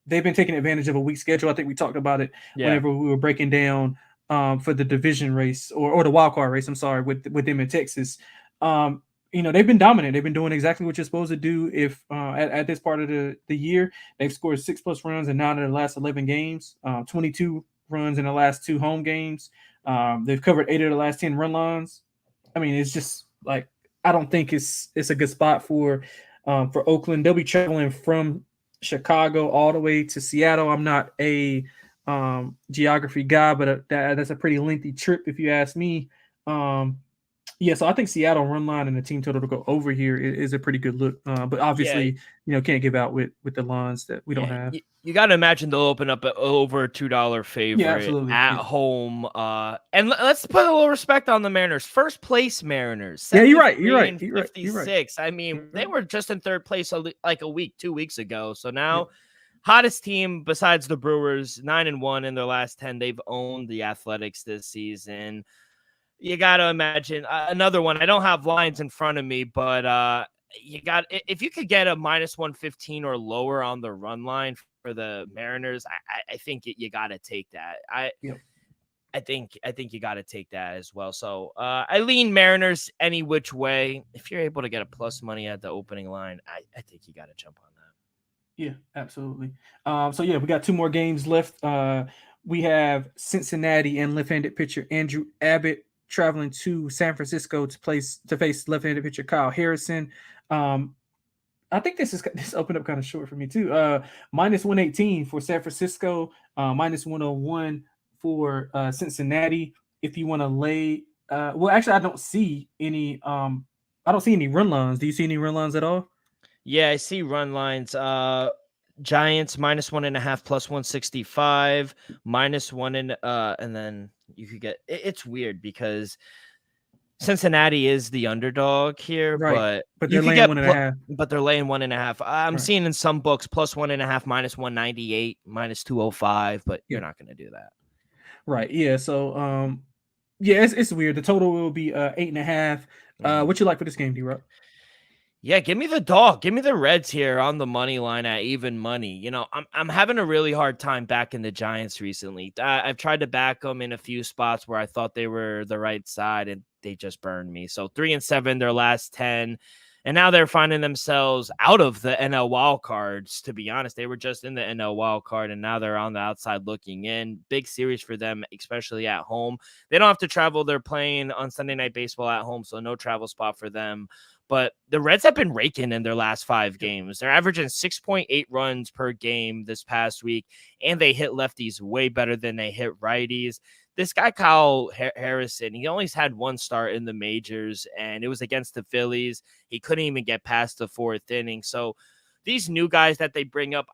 They've been taking advantage of a weak schedule. I think we talked about it yeah, whenever we were breaking down for the division race or the wild card race. I'm sorry, with them in Texas. They've been dominant. They've been doing exactly what you're supposed to do. If at this part of the year, they've scored 6+ runs in 9 of the last 11 games, 22 runs in the last 2 home games. They've covered 8 of the last 10 run lines. I mean, it's just like I don't think it's a good spot for Oakland. They'll be traveling from Chicago all the way to Seattle. I'm not a geography guy, but that's a pretty lengthy trip if you ask me. Yeah, so I think Seattle run line and the team total to go over here is a pretty good look. But yeah, obviously, can't give out with the lines that we don't yeah. have. You got to imagine they'll open up over $2 Yeah, favorite absolutely. at Yeah. home. And let's put a little respect on the Mariners. First place Mariners, Yeah, you're right. 73 You're right. and You're right. You're right. 56. I mean, You're they right. were just in third place like a week, 2 weeks ago. So Yeah. now, hottest team besides the Brewers, 9-1 in their last 10. They've owned the Athletics this season. You got to imagine another one. I don't have lines in front of me, but if you could get a -115 or lower on the run line for the Mariners, I think you got to take that. Yep. I think you got to take that as well. So I lean Mariners any which way. If you're able to get a plus money at the opening line, I think you got to jump on that. Yeah, absolutely. So yeah, we got 2 more games left. We have Cincinnati and left-handed pitcher Andrew Abbott traveling to San Francisco to face left-handed pitcher Kyle Harrison. I think this opened up kind of short for me too. -118 for San Francisco, -101 for Cincinnati. If you want to lay, well, actually, I don't see any. I don't see any run lines. Do you see any run lines at all? Yeah, I see run lines. Giants -1.5 plus 165, -1 and then you could get it's weird because Cincinnati is the underdog here, Right, but but you they're could laying get 1.5. but they're laying 1.5. I'm Right. seeing in some books +1.5, -198, -205, but Yeah. you're not going to do that. Right. Yeah. So yeah, it's weird. The total will be 8.5. What you like for this game, D-Rock? Yeah, give me the dog. Give me the Reds here on the money line at even money. I'm having a really hard time backing the Giants recently. I've tried to back them in a few spots where I thought they were the right side, and they just burned me. So 3-7 their last 10, and now they're finding themselves out of the NL wild cards. To be honest, they were just in the NL wild card, and now they're on the outside looking in. Big series for them, especially at home. They don't have to travel. They're playing on Sunday Night Baseball at home, so no travel spot for them. But the Reds have been raking in their last 5 games. They're averaging 6.8 runs per game this past week, and they hit lefties way better than they hit righties. This guy, Kyle Harrison, he only had 1 start in the majors, and it was against the Phillies. He couldn't even get past the 4th inning. So these new guys that they bring up,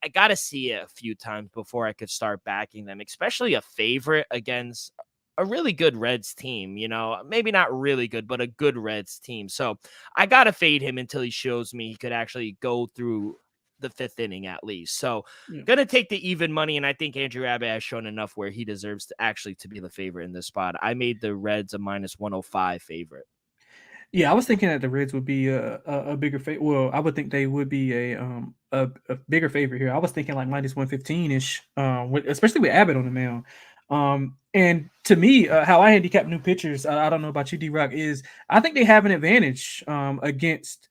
I got to see it a few times before I could start backing them, especially a favorite against a really good Reds team, maybe not really good, but a good Reds team. So I got to fade him until he shows me he could actually go through the 5th inning at least. So going to take the even money. And I think Andrew Abbott has shown enough where he deserves to actually to be the favorite in this spot. I made the Reds a -105 favorite. Yeah, I was thinking that the Reds would be a bigger favorite. Well, I would think they would be a bigger favorite here. I was thinking like -115 ish, especially with Abbott on the mound. And to me, how I handicap new pitchers, I don't know about you, D-Rock, is I think they have an advantage um, against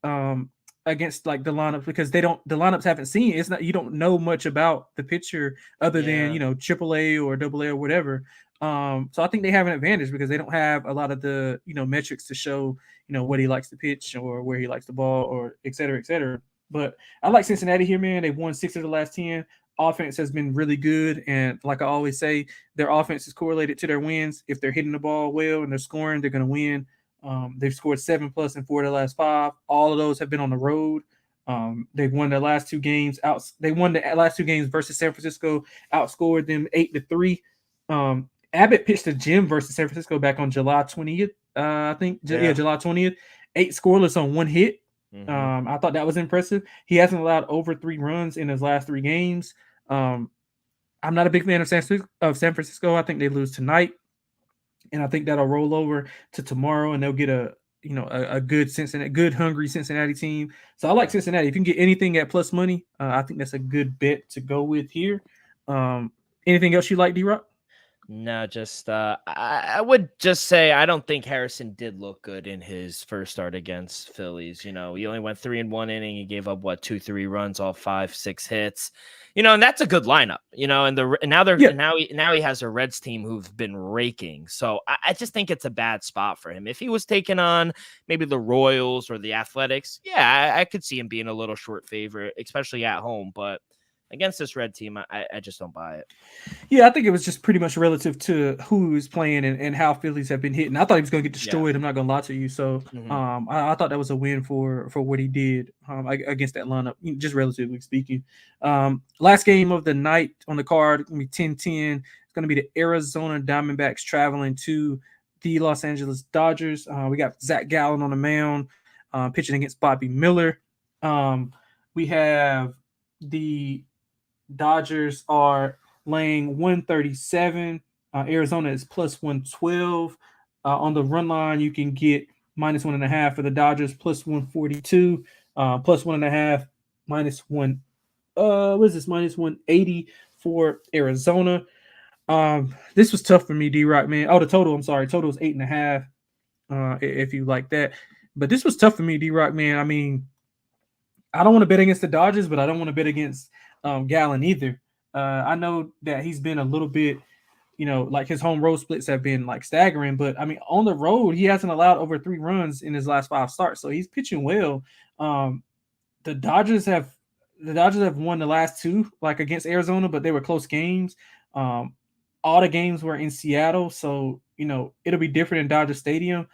like the lineup because the lineups haven't seen. It's not, you don't know much about the pitcher other than Yeah. AAA or AA or whatever. So I think they have an advantage because they don't have a lot of the metrics to show what he likes to pitch or where he likes the ball or et cetera, et cetera. But I like Cincinnati here, man. They've won 6 of the last 10. Offense has been really good, and like I always say, their offense is correlated to their wins. If they're hitting the ball well and they're scoring, they're going to win. They've scored 7+ in 4 of the last 5. All of those have been on the road. They've won their last 2 games out. They won the last 2 games versus San Francisco, outscored them 8-3. Abbott pitched a gym versus San Francisco back on July 20th. I think, July 20th. 8 scoreless on 1 hit. I thought that was impressive. He hasn't allowed over 3 runs in his last 3 games. I'm not a big fan of San Francisco. I think they lose tonight, and I think that'll roll over to tomorrow, and they'll get a good hungry Cincinnati team. So I like Cincinnati. If you can get anything at plus money, I think that's a good bet to go with here. Anything else you like, D-Rock? No, just I would just say I don't think Harrison did look good in his first start against Phillies. He only went 3 in 1 inning. He gave up 2-3 runs, all 5-6 hits. And that's a good lineup. And now he has a Reds team who've been raking. So I just think it's a bad spot for him. If he was taking on maybe the Royals or the Athletics, yeah, I could see him being a little short favorite, especially at home. But against this Red team, I just don't buy it. Yeah, I think it was just pretty much relative to who he was playing and how Phillies have been hitting. I thought he was going to get destroyed. Yeah. I'm not going to lie to you. So I thought that was a win for what he did against that lineup, just relatively speaking. Last game of the night on the card, going to be 10-10. It's going to be the Arizona Diamondbacks traveling to the Los Angeles Dodgers. We got Zach Gallen on the mound pitching against Bobby Miller. We have the Dodgers are laying 137. Arizona is plus 112. On the run line, you can get -1.5 for the Dodgers, plus 142, plus 1.5, -1. What is this? -180 for Arizona. This was tough for me, D-Rock, man. Oh, the total. I'm sorry. Total is 8.5. If you like that, but this was tough for me, D-Rock, man. I mean, I don't want to bet against the Dodgers, but I don't want to bet against Gallen either. I know that he's been a little bit, like his home road splits have been like staggering, but I mean, on the road, he hasn't allowed over 3 runs in his last 5 starts. So he's pitching well. The Dodgers have won the last 2, like against Arizona, but they were close games. All the games were in Seattle. So, it'll be different in Dodger Stadium.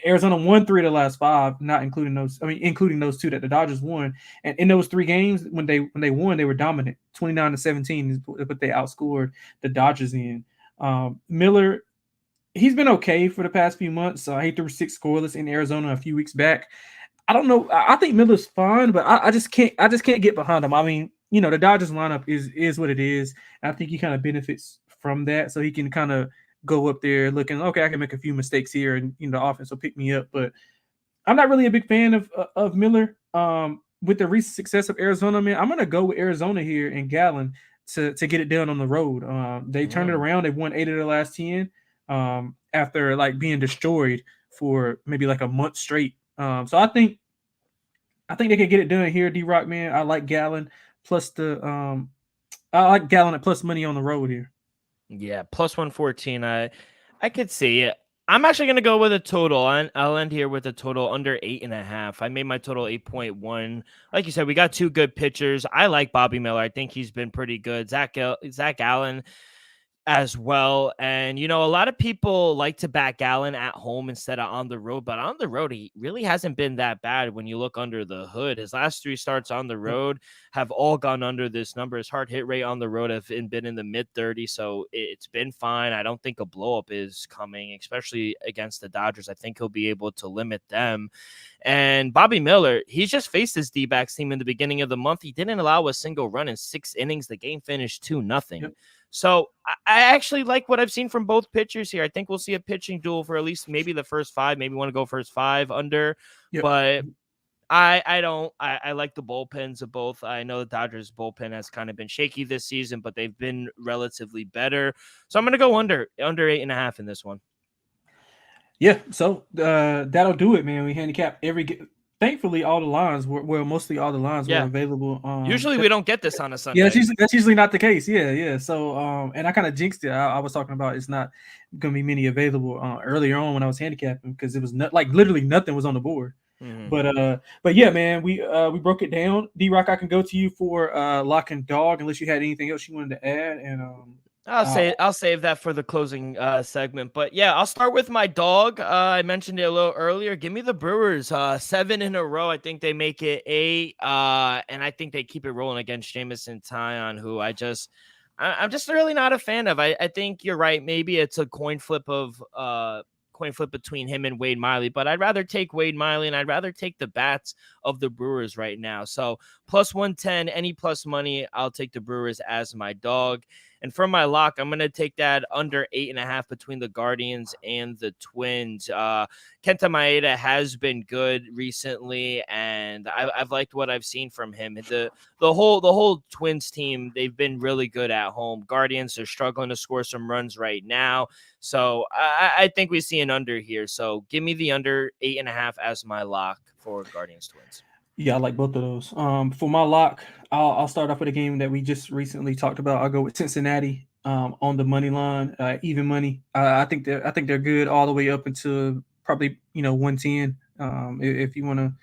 Arizona won 3 of the last 5, not including those. I mean, including those 2 that the Dodgers won. And in those 3 games, when they won, they were dominant. 29-17 is what they outscored the Dodgers in. Miller, he's been okay for the past few months. He threw 6 scoreless in Arizona a few weeks back. I don't know. I think Miller's fine, but I just can't get behind him. I mean, the Dodgers lineup is what it is. I think he kind of benefits from that, so he can kind of go up there looking, okay, I can make a few mistakes here and the offense will pick me up. But I'm not really a big fan of Miller. With the recent success of Arizona, man, I'm gonna go with Arizona here in Gallen to get it done on the road. They turned it around. They won 8 of the last 10 after like being destroyed for maybe like a month straight. So I think they can get it done here, D-Rock, man. I like Gallen plus I like Gallen at plus money on the road here. Yeah, plus 114. I could see it. I'm actually going to go with a total. I'll end here with a total under 8.5. I made my total 8.1. Like you said, we got two good pitchers. I like Bobby Miller. I think he's been pretty good. Zach Allen as well. And, a lot of people like to back Allen at home instead of on the road, but on the road, he really hasn't been that bad when you look under the hood. His last three starts on the Yep. road have all gone under this number. His hard hit rate on the road have been in the mid 30s, so it's been fine. I don't think a blow up is coming, especially against the Dodgers. I think he'll be able to limit them. And Bobby Miller, he's just faced his D-backs team in the beginning of the month. He didn't allow a single run in 6 innings. The game finished 2-0. Yep. So I actually like what I've seen from both pitchers here. I think we'll see a pitching duel for at least maybe the first five. Maybe want to go first five under, Yep. but I like the bullpens of both. I know the Dodgers bullpen has kind of been shaky this season, but they've been relatively better. So I'm going to go under 8.5 in this one. Yeah, so that'll do it, man. We handicap thankfully all the lines were mostly all the lines were available. Usually we don't get this on a Sunday. Yeah, that's usually not the case. Yeah. So and I kind of jinxed it. I was talking about it's not gonna be many available earlier on when I was handicapping because it was literally nothing was on the board. Mm-hmm. But yeah, man, we broke it down. D-Rock, I can go to you for lock and dog unless you had anything else you wanted to add. And I'll save that for the closing segment. But yeah, I'll start with my dog. I mentioned it a little earlier. Give me the Brewers. 7 in a row. I think they make it 8. And I think they keep it rolling against Jameson Taillon, who I'm just really not a fan of. I think you're right. Maybe it's a coin flip between him and Wade Miley, but I'd rather take Wade Miley and I'd rather take the bats of the Brewers right now. So plus 110, any plus money, I'll take the Brewers as my dog. And for my lock, I'm going to take that under 8.5 between the Guardians and the Twins. Kenta Maeda has been good recently, and I've liked what I've seen from him. The whole Twins team, they've been really good at home. Guardians are struggling to score some runs right now. So I think we see an under here. So give me the under 8.5 as my lock for Guardians Twins. Yeah, I like both of those. For my lock, I'll start off with a game that we just recently talked about. I'll go with Cincinnati on the money line, even money. I think they're good all the way up until probably 110. If you want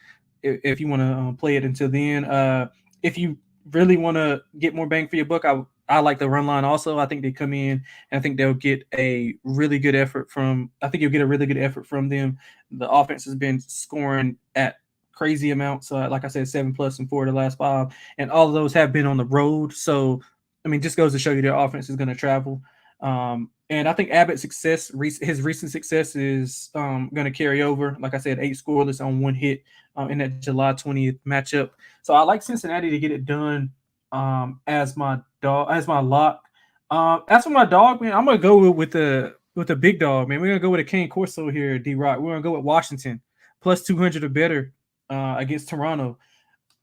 to play it until then. If you really want to get more bang for your buck, I like the run line also. I think they come in and I think they'll get a really good effort from. I think you'll get a really good effort from them. The offense has been scoring at crazy amounts. Like I said, 7+ and 4 of the last 5, and all of those have been on the road. So, I mean, just goes to show you their offense is going to travel. And I think Abbott's success, his recent success, is going to carry over. Like I said, 8 scoreless on 1 hit in that July 20th matchup. So I like Cincinnati to get it done as my lock. As for my dog, man, I'm gonna go with the big dog, man. We're gonna go with a Kane Corso here, D-Rock. We're gonna go with Washington plus 200 or better against Toronto.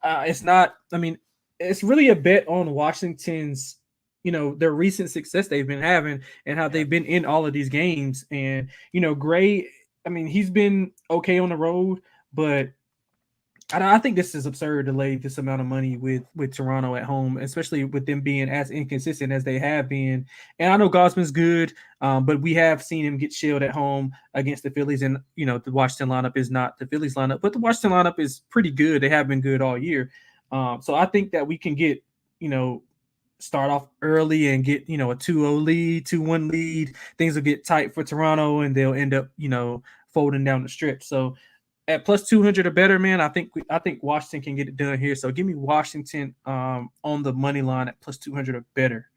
It's not. I mean, it's really a bet on Washington's, their recent success they've been having and how they've been in all of these games. And Gray, I mean, he's been okay on the road, but I think this is absurd to lay this amount of money with Toronto at home, especially with them being as inconsistent as they have been. And I know Gosman's good, but we have seen him get shelled at home against the Phillies. And, the Washington lineup is not the Phillies lineup, but the Washington lineup is pretty good. They have been good all year. So I think that we can get, start off early and get, a 2-0 lead, 2-1 lead. Things will get tight for Toronto and they'll end up, folding down the strip. So, at plus 200 or better, man, I think Washington can get it done here. So give me Washington on the money line at plus 200 or better.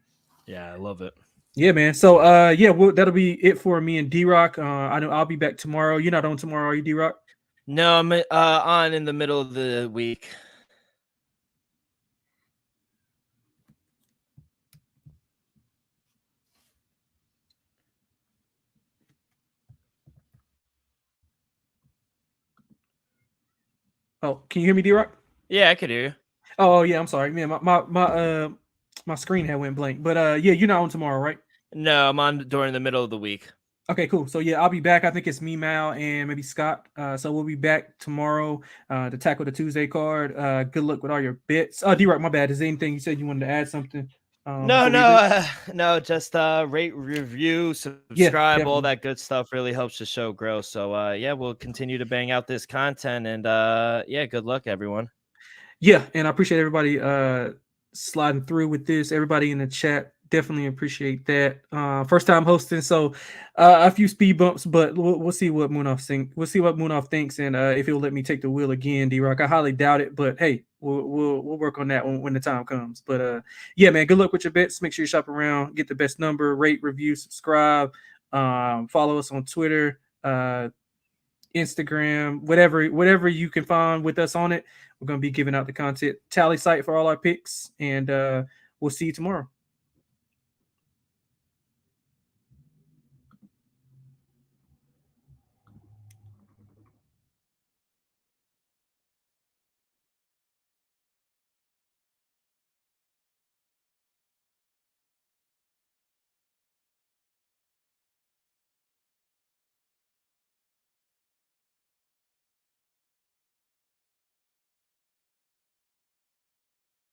Yeah, I love it. Yeah, man. So that'll be it for me and D-Rock. I know I'll be back tomorrow. You're not on tomorrow, are you, D-Rock? No, I'm on in the middle of the week. Oh, can you hear me, D-Rock? Yeah, I could hear you. Oh yeah, I'm sorry, man. My screen had went blank. But yeah, you're not on tomorrow, right? No, I'm on during the middle of the week. Okay, cool. So yeah, I'll be back. I think it's me, Mal, and maybe Scott. So we'll be back tomorrow to tackle the Tuesday card. Good luck with all your bets. Oh, D-Rock, my bad. Is there anything you said you wanted to add something? No, before we no, leave? no, just rate, review, Yeah, subscribe, all definitely. that good stuff really helps the show grow. So yeah, we'll continue to bang out this content, and yeah, good luck everyone. Yeah, and I appreciate everybody sliding through with this. Everybody in the chat, definitely appreciate that. First time hosting, so a few speed bumps, but we'll see what We'll see what Moonoff thinks, and if he'll let me take the wheel again, D-Rock. I highly doubt it, but hey, we'll work on that when the time comes. But yeah, man, good luck with your bets. Make sure you shop around, get the best number, rate, review, subscribe, follow us on Twitter. Instagram, whatever you can find with us on it. We're going to be giving out the content tally site for all our picks, and we'll see you tomorrow.